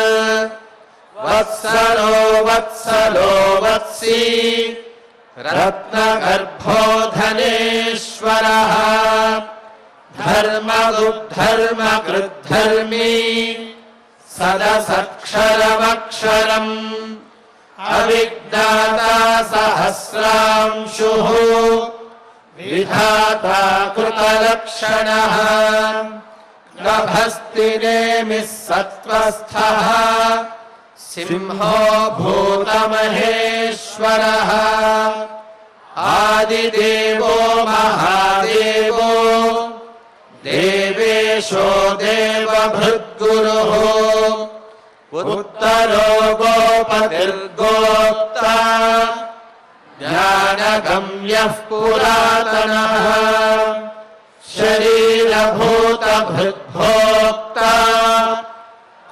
वत्सलो वत्सलो वत्सी रत्नगर्भो धनेश्वरः धर्मगुद्धर्मकृद्धर्मी सदसक्षरमक्षरम् अविज्ञाता सहस्रांशुः विधाता कृतलक्षणः नभस्ति नेमिः सत्त्वस्थः सिंहो भूतमहेश्वरः आदिदेवो महादेवो देवेशो देवभृद्गुरुः उत्तरो गोपतिर्गोप्ता ज्ञान गम्यः पुरातनः शरीरभूतभृद्भोक्ता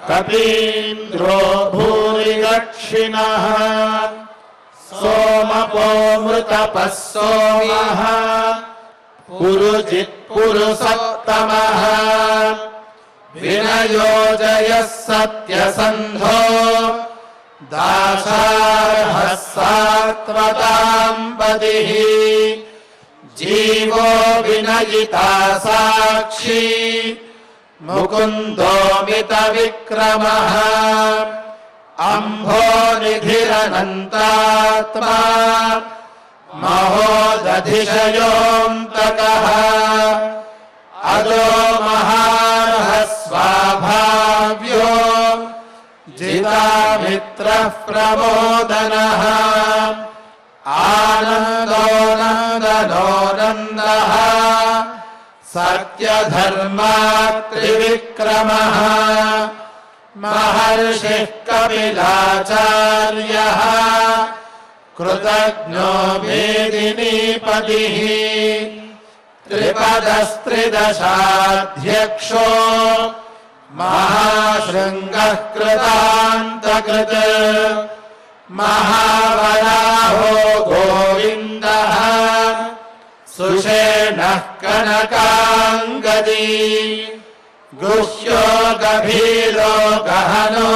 कपीन्द्रो भूरिदक्षिणः सोमपोमृतपः सोमः पुरुजित्पुरुषोत्तमः विनयोजयः सत्यसन्धो दाशार्हः सात्वताम्पतिः जीवो विनयिता साक्षी मुकुन्दो मितविक्रमः अम्भो निधिरनन्तात्मा महोदधिशयोऽन्तकः अजो महार्हः स्वाभाव्यो जितामित्रः प्रमोदनः आनन्दो नन्दनो नन्दः सत्यधर्मा त्रिविक्रमः महर्षिः कपिलाचार्यः कृतज्ञो मेदिनीपतिः त्रिपदस्त्रिदशाध्यक्षो महाशृङ्गः कृतान्तकृत् महावराहो गोविन्दः सुषेणः कनकाङ्गदी गुह्यो गभीरो गहनो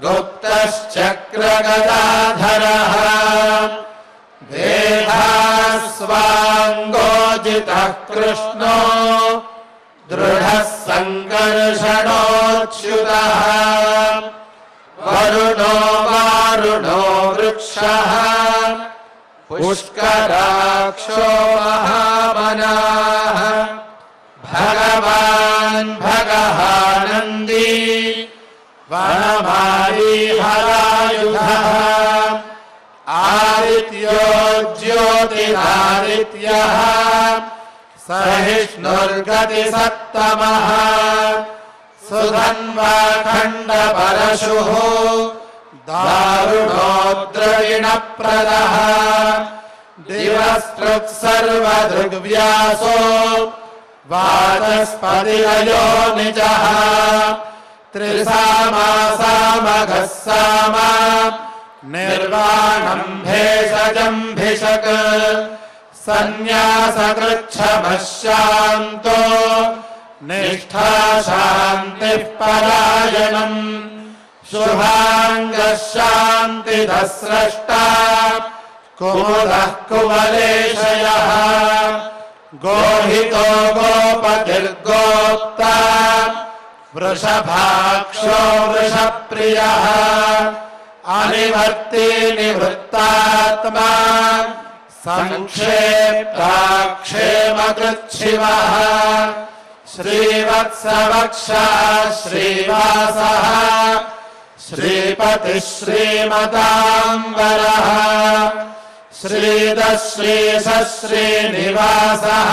गुप्तश्चक्रगदाधरः वेदास्वाङ्गोजितः कृष्णो दृढः सङ्कर्षणोच्युतः वरुणो वारुणो वृक्षः पुष्कराक्षो महामनाः भगवान् भगहानन्दी वनमाली हरायुधः आदित्यो ज्योतिरादित्यः सहिष्णुर्गतिसत्तमः सुधन्वाखण्डपरशुः दारुणो द्रविणप्रदः दिवस्तृक्सर्वदृग्व्यासो वाचस्पतिरयो निजः त्रिसामासामघः सामा निर्वाणम् भेषजम् भिषक् सन्न्यासकृच्छमः शान्तो निष्ठा शान्तिः परायणम् शुभाङ्गः शान्तिदः स्रष्टा कुमुदः कुवलेशयः गोहितो गोपतिर्गोप्ता वृषभाक्षो वृषप्रियः अनिवर्ती निवृत्तात्मा संक्षेप्ताक्षेमकृच्छिवः श्रीवत्सवक्षा श्रीवासः श्रीपतिः श्रीमताम्बरः श्रीधः श्रीशः श्रीनिवासः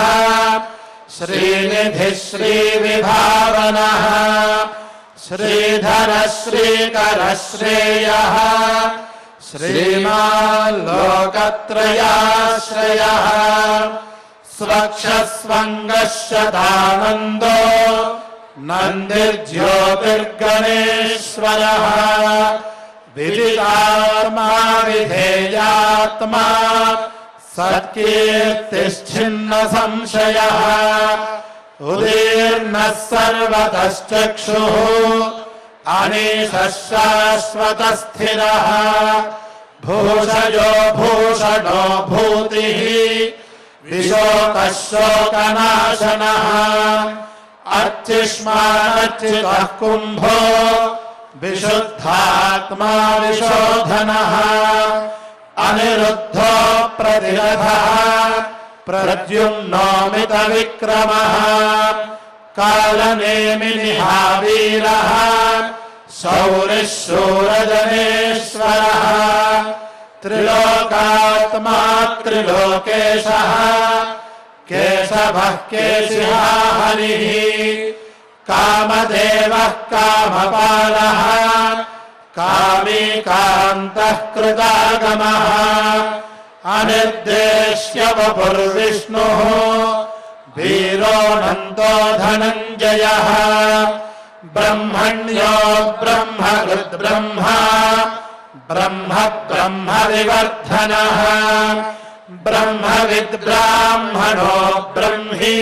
श्रीनिधिः श्रीविभावनः श्रीधरः श्रीकरः श्रेयः श्रीमाल्लोकत्रयाश्रयः स्वक्षस्वङ्गशतानन्दो नन्दिर्ज्योतिर्गणेश्वरः विदितात्मा विधेयात्मा सत्कीर्तिश्छिन्न संशयः उदीर्णः सर्वतश्चक्षुः अनीशः शाश्वतस्थिरः भूषयो भूषणो भूतिः विशोकः शोकनाशनः अर्चिष्मानर्चितः कुम्भो विशुद्धात्मा विशोधनः अनिरुद्धो प्रतिरथः प्रद्युम्नोमितविक्रमः कालनेमिनिहावीरः शौरिः शूरजनेश्वरः त्रिलोकात्मा त्रिलोकेशः केशवः केशिहा हरिः कामदेवः कामपालः कामी कान्तः कृतागमः अनिर्देश्य वपुर्विष्णुः वीरोऽनन्तो धनञ्जयः ब्रह्मण्यो ब्रह्मकृद्ब्रह्मा ब्रह्म ब्रह्मविवर्धनः ब्रह्मविद्ब्राह्मणो ब्रह्मी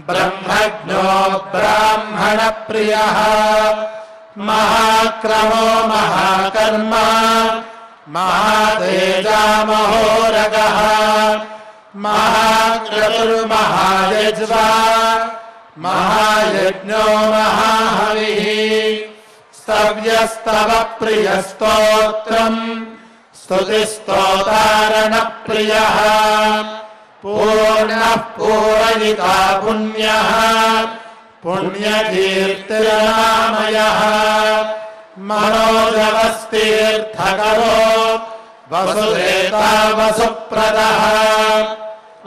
ब्रह्मज्ञो ब्राह्मणप्रियः महाक्रमो महाकर्मा महातेजा महोरगः महाक्रतुर्महायज्वा महायज्ञो महाहविः स्तव्यस्तव प्रियस्तोत्रम् स्तुतिस्तोतारणप्रियः पूर्णः पूरयिता पुण्यः पुण्यकीर्तिर्नामयः मनोजवस्तीर्थकरो वसुदेता वसुप्रदः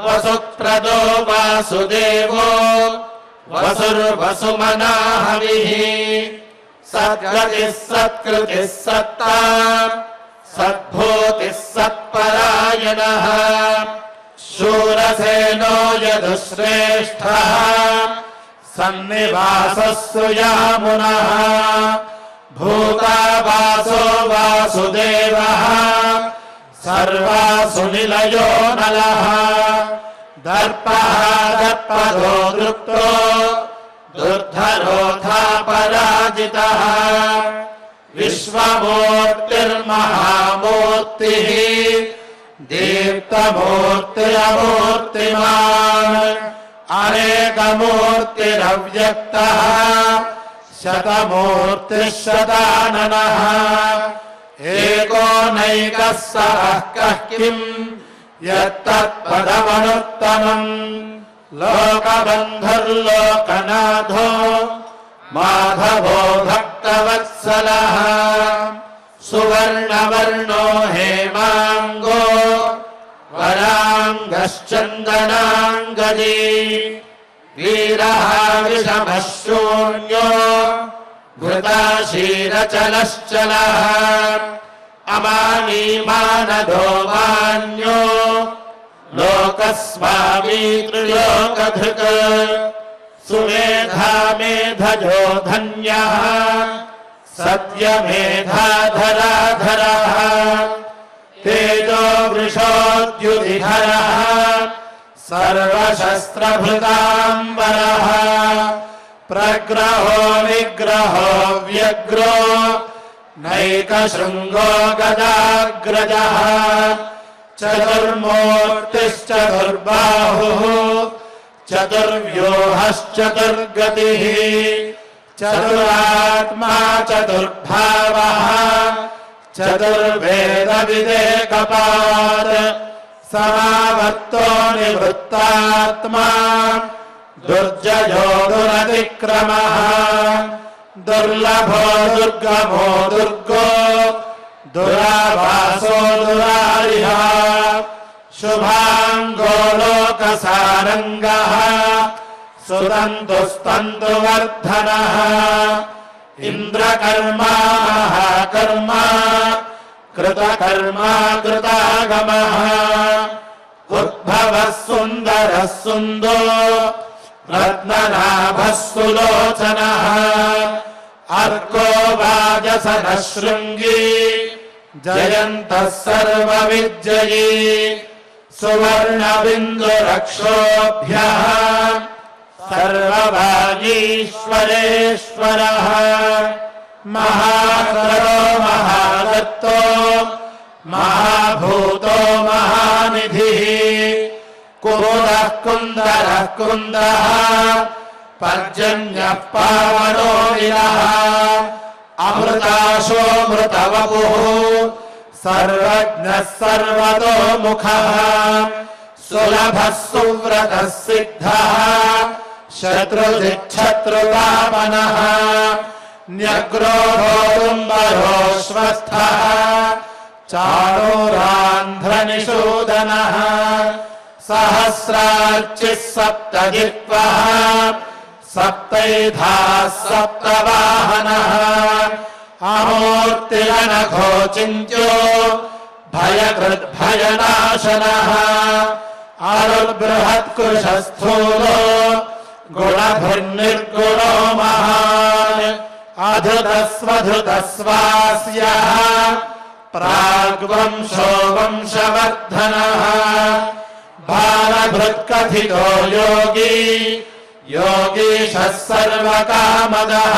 वसुप्रदो वासुदेवो वसुर्वसुमनाहविः सद्गतिः सत्कृतिः सत्ता सद्भूतिः सत्परायणः शूरसेनो यदुश्रेष्ठः सन्निवासः सुयामुनः भूतावासो वासुदेवः सर्वासु निलयो नलः दर्पः दर्पदो दृप्तो दुर्धरोधा पराजितः विश्वमूर्तिर्महामूर्तिः दीप्तमूर्तिरमूर्तिमान् अनेकमूर्तिरव्यक्तः शतमूर्तिः शताननः एको नैकः सरः कः किम् यत्तत्पदमनुत्तमम् लोकबन्धुर्लोकनाथो माधवो भक्तवत्सलः सुवर्णवर्णो हेमाङ्गो वराङ्गश्चन्दनाङ्गदी वीरः विषमः शून्यो घृताशीरचलश्चलः अमानीमानदो मान्यो लोकस्वामी त्रिलोकधृक् सुमेधा मेधजो धन्यः सत्यमेधाधराधरः तेजो वृषोद्युतिधरः सर्वशस्त्रभृताम्बरः प्रग्रहो विग्रहो व्यग्रो नैकशृङ्गो गदाग्रजः चतुर्मूर्तिश्चतुर्बाहुः चतुर्व्यूहश्चतुर्गतिः चतुरात्मा चतुर्भावः चतुर्वेदविदेकपात् समावर्तो निवृत्तात्मा दुर्जयो दुरतिक्रमः दुर्लभो दुर्गमो दुर्गो दुरावासो दुरारिः शुभाङ्गो लोकसारङ्गः सुतन्तुस्तन्तुवर्धनः इन्द्रकर्मा महाकर्मा कृतकर्मा कृतागमः उद्भवः सुन्दरः सुन्दो रत्ननाभः सुलोचनः अर्को वाजसनः शृङ्गी जयन्तः सर्वविजयी सुवर्णबिन्दुरक्षोभ्यः सर्वभागीश्वरेश्वरः महाकरो महादत्तो महाभूतो महानिधिः कुमुदः कुन्दरः कुन्दः पर्जन्यः पावनो निरः अमृताशोऽमृतवपुः सर्वज्ञः सर्वतोमुखः सुलभः सुव्रतः सिद्धः शत्रुजिच्छत्रुतापनः न्यग्रोधोदुम्बरोऽश्वस्थः चाणूरान्ध्रनिषूदनः सहस्रार्चिः सप्तजिह्वः सप्तैधाः सप्तवाहनः अमूर्तिरनघो चिन्त्यो भयकृद्भयनाशनः आरुर्बृहत्कृशस्थूलो गुणभुर्निर्गुणो महान् अधृतस्वधृतस्वास्यः प्राग्वंशो वंशवर्धनः बालभृत्कथितो योगी योगीशः सर्वकामदः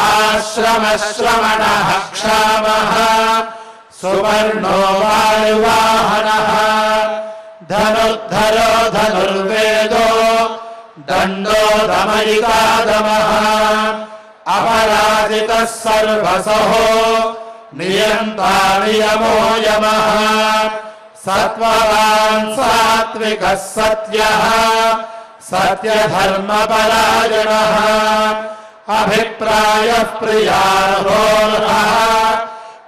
आश्रमश्रवणः क्षामः सुवर्णो वायुवाहनः धनुर्धरो धनुर्वेदो दण्डो दमयिकादमः अपराजितः सर्वसहो नियन्ता नियमो यमः सत्त्ववान् सात्विकः सत्यः सत्यधर्मपरायणः अभिप्रायः प्रियार्होर्हः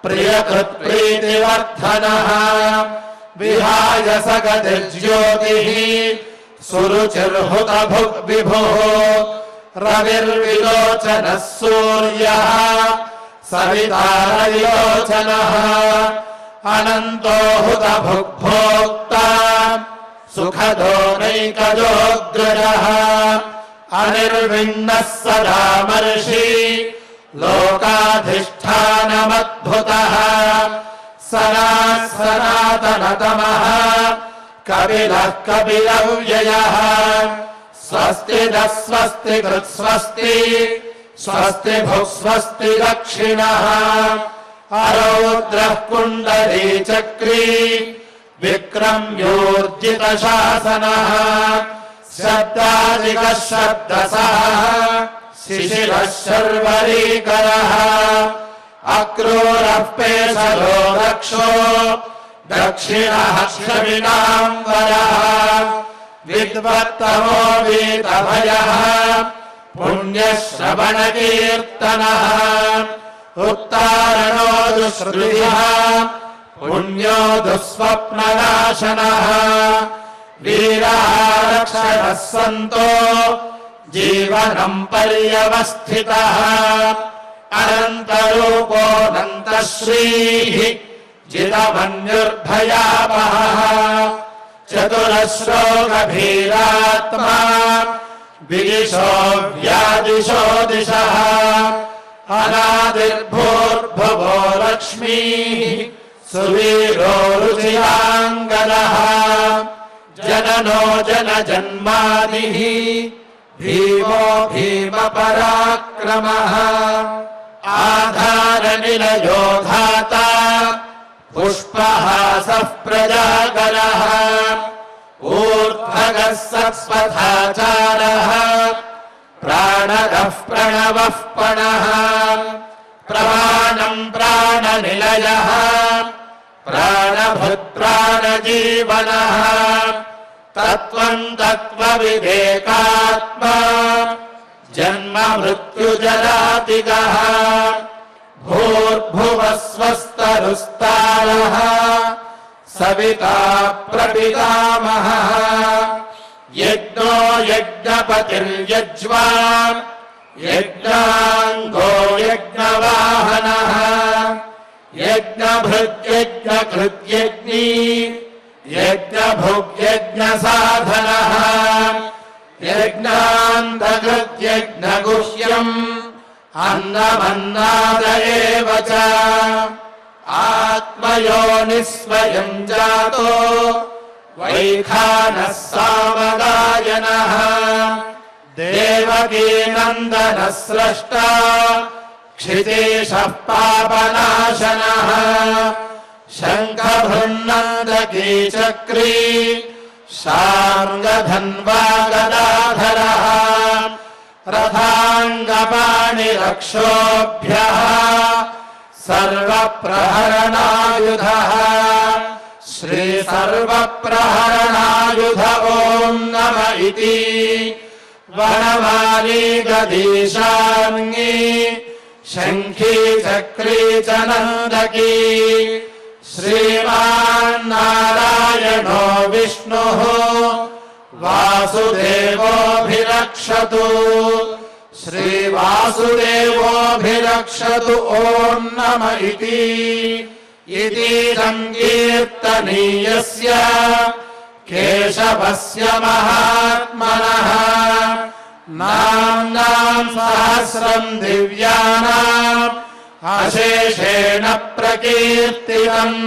प्रियकृत्प्रीतिवर्धनः विहाय सगतिर्ज्योतिः सुरुचिर्हुतभुग्विभुः रविर्विलोचनः सूर्यः सवितारविलोचनः अनन्तो हुतभुग्भोक्ता सुखदो नैकजोऽग्रजः अनिर्विण्णः सदामर्षि लोकाधिष्ठानमद्भुतः सनातनतमः कपिलः कपिलव्ययः स्वस्ति नः स्वस्ति कृत्स्वस्ति स्वस्ति भुक्स्वस्ति दक्षिणः अरौद्रः कुण्डली चक्री विक्रम्योर्जितशासनः शब्दादिकः शब्दसः शिशिरः शर्वरीकरः अक्रूरः पेशलो रक्षो दक्षिणः क्षमिणाम्बरः विद्वत्तमो वीतभयः पुण्यश्रवणकीर्तनः उत्तारणो दुष्कृतिः पुण्यो दुःस्वप्ननाशनः वीरः रक्षणः सन्तो जीवनम् पर्यवस्थितः अनन्तरूपोऽनन्तश्रीः जितमन्युर्भयावहः चतुरश्रो गभीरात्मा विदिशो व्यादिशो दिशः अनादिर्भूर्भुवो लक्ष्मीः सुवीरो रुचिराङ्गदः जननो जनजन्मादिः भीमो भीमपराक्रमः आधारनिलयो धाता पुष्पहासः प्रजागरः ऊर्ध्वगः सत्पथाचारः प्राणदः प्रणवः पणः प्रमाणम् प्राणनिलयः प्राणभृत्प्राणजीवनः तत्त्वम् तत्त्वविवेकात्मा जन्म मृत्युजरातिगः भूर्भुवः स्वस्तरुस्तारः सविता प्रपितामहः यज्ञो यज्ञपतिर्यज्वा यज्ञाङ्गो यज्ञवाहनः यज्ञभृत्यज्ञकृत्यज्ञी यज्ञभुग्यज्ञसाधनः यज्ञान्तकृत्यज्ञगुह्यम् अन्नमन्नाद एव च आत्मयोनिस्वयम् जातो वैखानः सामगायनः देवकीनन्दनः स्रष्टा क्षितीशः पापनाशनः शङ्खभृन्नन्दकी चक्री शार्ङ्गधन्वागदाधरः रथाङ्गपाणिरक्षोभ्यः सर्वप्रहरणायुधः श्रीसर्वप्रहरणायुध ॐ नम इति वनमाली गदीशाङ्गी शङ्खी चक्री च नन्दकी श्रीमान्नारायणो विष्णुः वासुदेवोऽभिरक्षतु श्रीवासुदेवोऽभिरक्षतु ॐ नम इति इति संकीर्तनीयस्य केशवस्य महात्मनः नाम्नां सहस्रं दिव्यानाम् अशेषेण प्रकीर्तितम्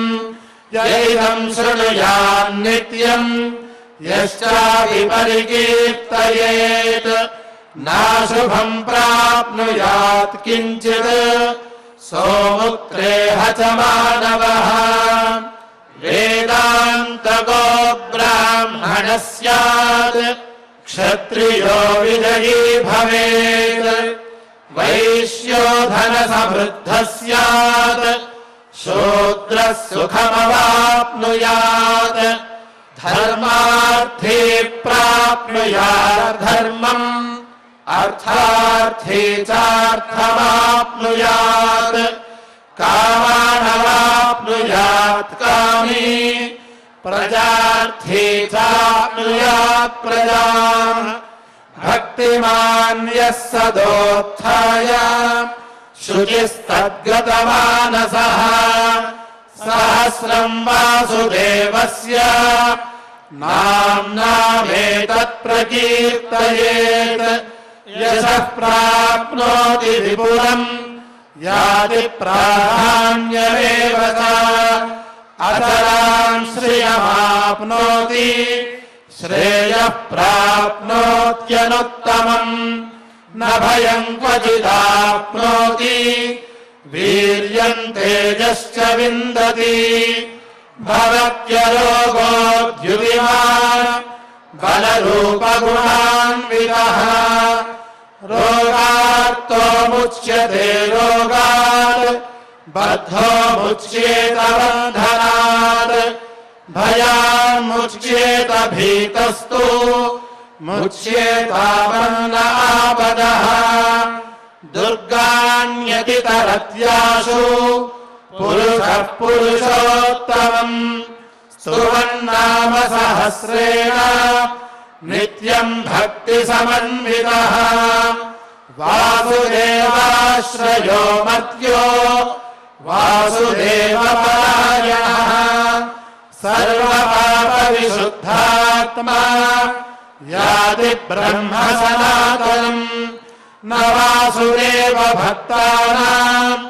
यैदं शृणुयान् नित्यम् यश्चाविपरिकीर्तयेत् नाशुभम् प्राप्नुयात् किञ्चित् सोमुक्तेह च मानवः वेदान्तको ब्राह्मणः स्यात् क्षत्रियो विजयी भवेत् वैश्यो धनसमृद्धः स्यात् शूद्रः सुखमवाप्नुयात् धर्मार्थी प्राप्नुयात् धर्मम् अर्थार्थी चार्थमाप्नुयात् कामानवाप्नुयात् कामी प्रजार्थी चाप्नुयात् प्रजाम् भक्तिमान् यः सदोत्थाय शुचिस्तद्गतमानसः सहस्रं वासुदेवस्य नाम्नामेतत् प्रकीर्तयेत् यशः प्राप्नोति विपुलम् याति प्राधान्यमेव च अचलां श्रियमाप्नोति श्रेयः प्राप्नोत्यनुत्तमम् न भयं क्वचिदाप्नोति वीर्यं तेजश्च विन्दति भवत्यरोगोऽद्युतिमान् बलरूपगुणान्वितः रोगार्तो मुच्यते रोगात् बद्धो मुच्येत बन्धनात् भयान्मुच्येत भीतस्तु मुच्येतावन्न आपदः दुर्गाण्यतितरत्याशु पुरुषः पुरुषोत्तमम् स्तुवन्नाम सहस्रेण नित्यम् भक्तिसमन्वितः वासुदेवाश्रयो मर्त्यो वासुदेवपरायणः सर्वपापविशुद्धात्मा याति ब्रह्म सनातनम् न वासुदेव भक्तानाम्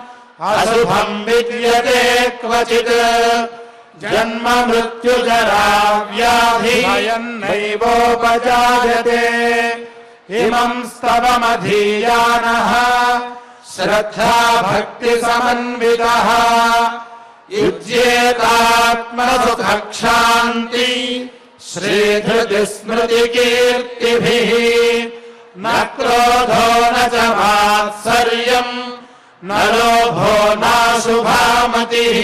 अशुभम् विद्यते क्वचित् जन्म मृत्युजरा व्याधि भयन्नैवोपजायते इमम् स्तवमधीयानः श्रद्धा भक्तिसमन्वितः युज्येतात्मसुखक्षान्ति श्रीधृतिस्मृतिकीर्तिभिः न क्रोधो न च मात्सर्यम् न लोभो नाशुभामतिः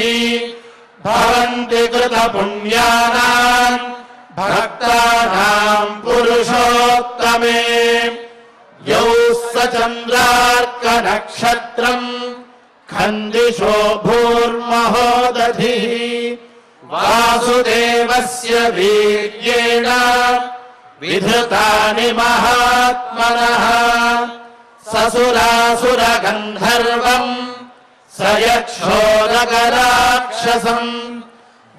भवन्ति कृतपुण्यानाम् भक्तानाम् पुरुषोत्तमे यौ स चन्द्रार्कनक्षत्रम् खन्दिशो भूर्महोदधिः वासुदेवस्य वीर्येण विधृतानि महात्मनः ससुरासुरगन्धर्वम् स यक्षोरगराक्षसम्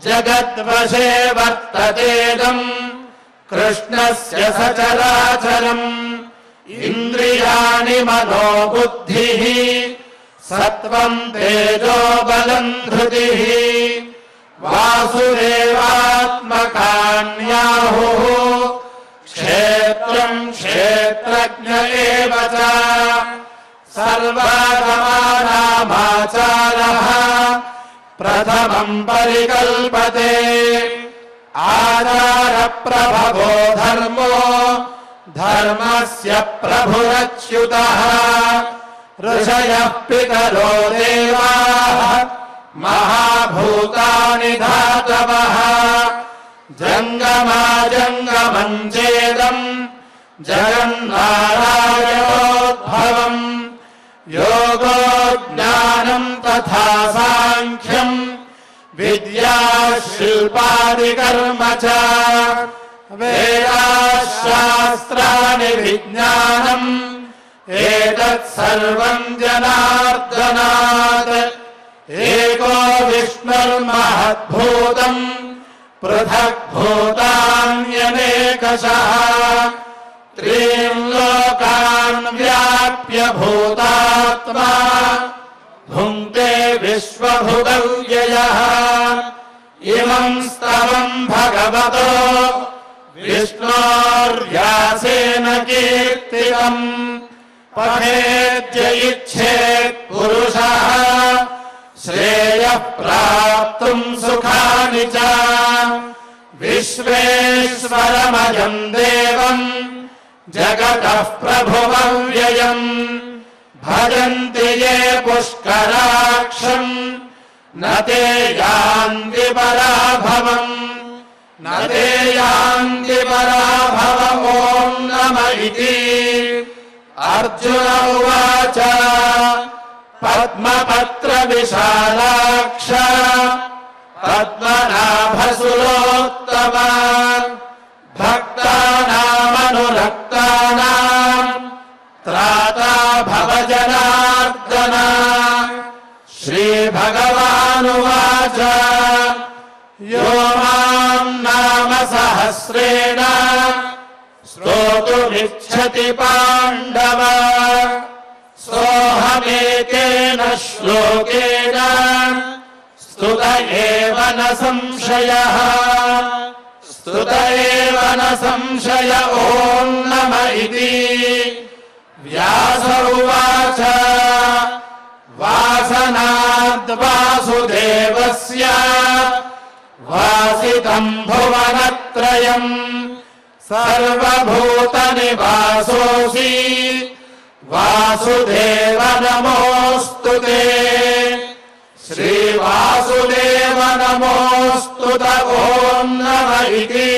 जगद्वशे वर्ततेदम् कृष्णस्य सचराचरम् इन्द्रियाणि मनोबुद्धिः सत्त्वम् तेजो बलम् धृतिः वासुदेवात्मकान्याहुः क्षेत्रम् क्षेत्रज्ञ एव च सर्वगमानामाचारः प्रथमम् परिकल्पते आचारप्रभवो धर्मो धर्मस्य प्रभुरच्युतः ऋषयः पितरो देवाः महाभूतानि धातवः जङ्गमाजङ्गमम् चेदम् जगन्नारायणोद्भवम् योगो ज्ञानम् तथा साङ्ख्यम् विद्या शिल्पादिकर्म च वेदाशास्त्राणि विज्ञानम् एतत् सर्वम् जनार्दनात् एको विष्णो महद्भूतम् पृथग्भूतान्यनेकशः त्रीन् लोकान् व्याप्य भूतात्मा भुङ्क्ते विश्वभुगव्ययः इमं स्तवं भगवतो विष्णोर्व्यासेन कीर्तितम् पठेद्य इच्छेत् पुरुषः श्रेयः प्राप्तुम् सुखानि च विश्वेश्वरमयम् देवम् जगतः प्रभुमव्ययम् भजन्ति ये पुष्कराक्षम् न ते यान्ति पराभवम् न ते यान्ति पराभव ॐ नम इति अर्जुन उवाच पद्मपत्रविशालाक्ष पद्मनाभसुरोत्तम भक्तानामनुरक्तानाम् त्राता भवजनार्दन श्रीभगवानुवाच यो मां नाम सहस्रेण स्तोतुमिच्छति पाण्डव सोऽहमेकेन श्लोकेन स्तुत एव न संशयः स्तुत एव न संशय ॐ नम इति व्यास उवाच वासनाद्वासुदेवस्य वासितं भुवनत्रयम् सर्वभूतनिवासोऽसि वासुदेव नमोऽस्तु ते श्रीवासुदेव नमोऽस्तु ॐ नम इति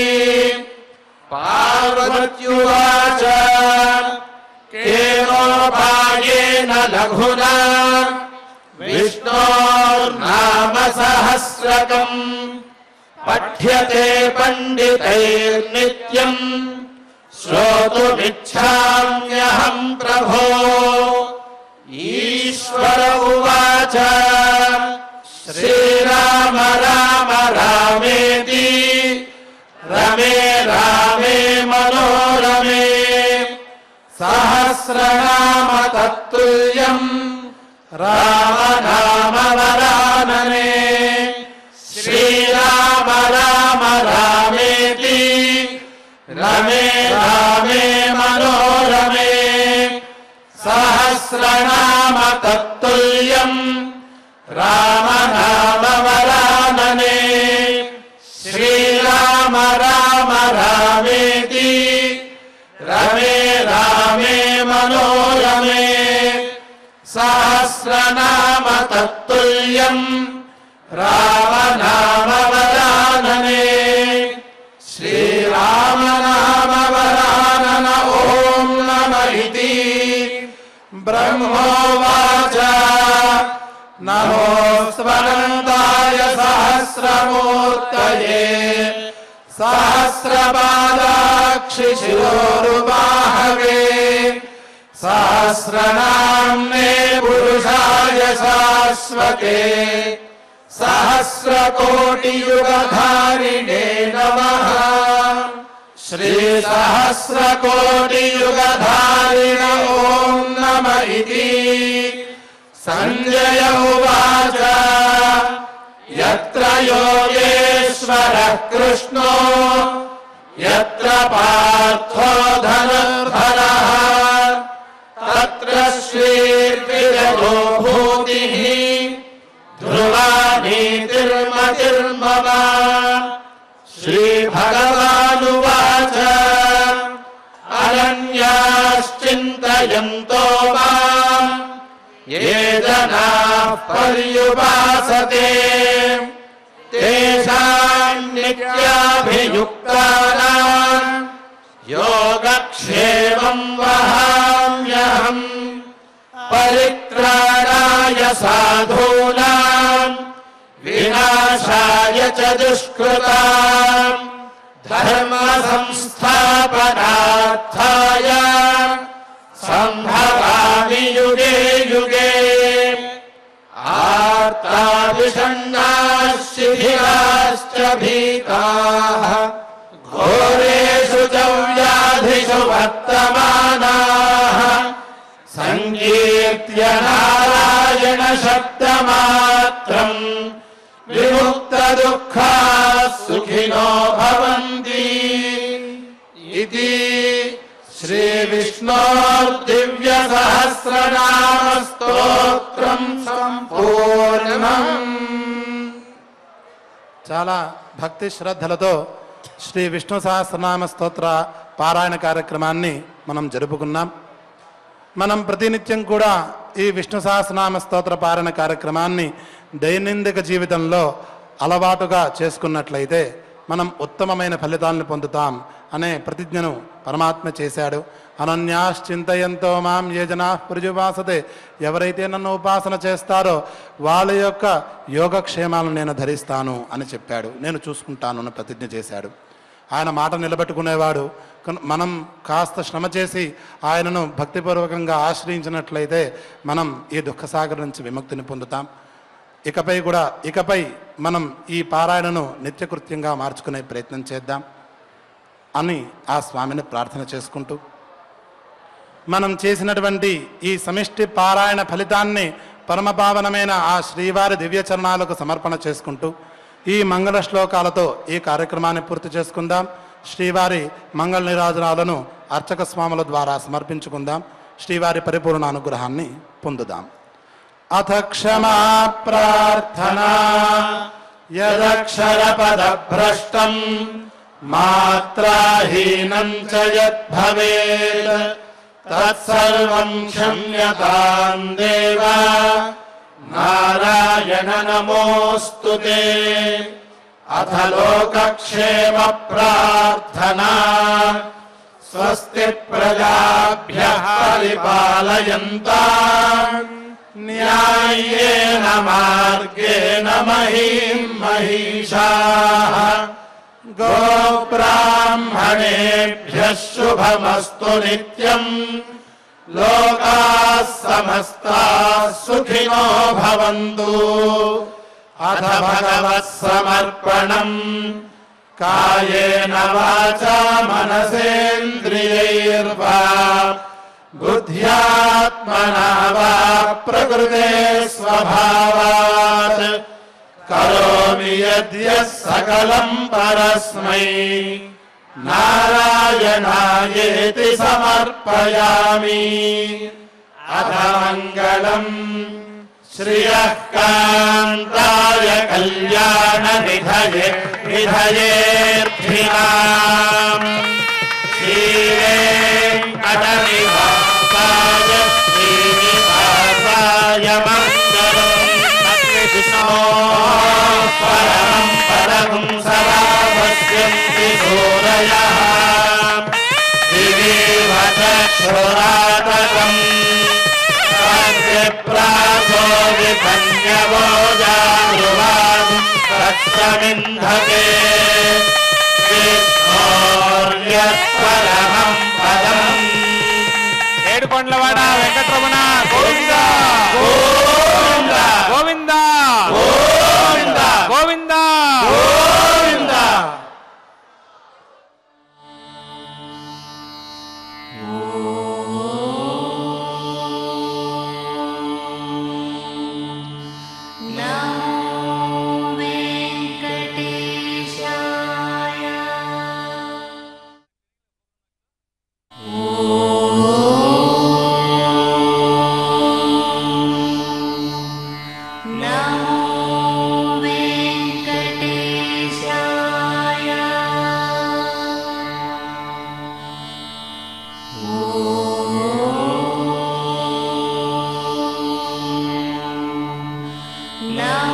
पार्वत्युवाच केनोपायेन लघुना विष्णोर्नाम सहस्रकम् पठ्यते पण्डितैर्नित्यम् श्रोतुमिच्छाम्यहम् प्रभो ईश्वर उवाच श्रीराम राम रामेति रमे रामे मनोरमे सहस्रनाम तत्तुल्यम् राम नाम वरानने श्रीराम राम रामेति रमे रामे मनोरमे सहस्रनाम तत्तुल्यम् राम नाम वरानने श्रीराम राम रामेति रमे रामे मनोरमे सहस्रनाम तत्तुल्यम् राम नाम वरानने श्रीराम नाम वरानन ॐ नम इति ब्रह्मोवाच नमोऽस्त्वनन्ताय सहस्रमूर्तये सहस्रपादाक्षिशिरोरुबाहवे सहस्रनाम्ने पुरुषाय शाश्वते सहस्रकोटियुगधारिणे नमः श्रीसहस्रकोटियुगधारिण ॐ नम इति सञ्जय उवाच यत्र योगेश्वरः कृष्णो यत्र पार्थो धनुर्धरः तत्र श्रीर्विजयो भूतिः ध्रुवा नीतिर्मतिर्मम श्रीभगवानुवाच अनन्याश्चिन्तयन्तो माम् ये जनाः पर्युपासते तेषाम् नित्याभियुक्तानाम् योगक्षेमम् वहाम्यहम् परित्राणाय साधूनाम् विनाशाय च दुष्कृताम् धर्म संस्थापनार्थाय सम्भवामि युगे युगे आर्ताभिषण्णाः रुधिराश्च भीताः घोरेषु च व्याधिषु वर्तमानाः संकीर्त्य नारायण शब्दमात्रम् विमुक्तदुःखाः सुखिनो भवन्ति इति श्रीविष्णोर्दिव्यसहस्रनामस्तोत्रम् सम्पूर्णम्। చాలా భక్తి శ్రద్ధలతో శ్రీ విష్ణు సహస్రనామ స్తోత్ర పారాయణ కార్యక్రమాన్ని మనం జరుపుకున్నాం. మనం ప్రతినిత్యం కూడా ఈ విష్ణు సహస్రనామ స్తోత్ర పారాయణ కార్యక్రమాన్ని దైనందిక జీవితంలో అలవాటుగా చేసుకున్నట్లయితే మనం ఉత్తమమైన ఫలితాలను పొందుతాం అనే ప్రతిజ్ఞను పరమాత్మ చేశాడు. అనన్యాశ్చింతయంతో మాం ఏ జనా పర్యుపాసతే, ఎవరైతే నన్ను ఉపాసన చేస్తారో వాళ్ళ యొక్క యోగక్షేమాలను నేను ధరిస్తాను అని చెప్పాడు. నేను చూసుకుంటాను అని ప్రతిజ్ఞ చేశాడు. ఆయన మాట నిలబెట్టుకునేవాడు. మనం కాస్త శ్రమ చేసి ఆయనను భక్తిపూర్వకంగా ఆశ్రయించినట్లయితే మనం ఈ దుఃఖసాగర్ నుంచి విముక్తిని పొందుతాం. ఇకపై మనం ఈ పారాయణను నిత్యకృత్యంగా మార్చుకునే ప్రయత్నం చేద్దాం అని ఆ స్వామిని ప్రార్థన చేసుకుంటూ, మనం చేసినటువంటి ఈ సమిష్టి పారాయణ ఫలితాన్ని పరమపావనమైన ఆ శ్రీవారి దివ్యచరణాలకు సమర్పణ చేసుకుంటూ ఈ మంగళ శ్లోకాలతో ఈ కార్యక్రమాన్ని పూర్తి చేసుకుందాం. శ్రీవారి మంగళ నీరాజనాలను అర్చక స్వాముల ద్వారా సమర్పించుకుందాం. శ్రీవారి పరిపూర్ణ అనుగ్రహాన్ని పొందుదాం. అథ క్షమా ప్రార్థనా యదక్షరపదభ్రష్టం మాత్రాహీనం చ యద్భవేత్ తత్సర్వం క్షమ్యతాం దేవా నారాయణ నమోస్తుతే. అథ లోకక్షేమ ప్రార్థనా స్వస్తి ప్రజాభ్యః పరిపాలయంతాం న్యాయేన మార్గేణ మహీం మహిషాః. గోబ్రాహ్మణేభ్యః శుభమస్తు నిత్యం. లోకాః సమస్తాః సుఖినో భవంతు. అథ భగవత్సమర్పణम् కాయేన వాచా మనసేంద్రియైర్వా బుద్ధ్యాత్మనా వా ప్రకృతే స్వభావాత్ కరోమి యద్యత్ సకలం పరస్మై నారాయణాయేతి సమర్పయామి. అథ మంగళం శ్రియః కాంతాయ కళ్యాణ నిధయేర్థినాం శ్రీవేంకటనివాసాయ శ్రీనివాసాయ మంగళం. విష్ణోః పరమం పదం సదా పశ్యంతి సూరయః దివేవ చక్షురాతకం ప్రాసో విధన్యవోజారువాదు తత్సమింధకే. విష్ణోర్యత్పరమం పదం. ఏడుకొండలవాడ వెంకటరమణ గోవింద గోవింద గోవింద గోవింద గోవింద. గోవింద. Now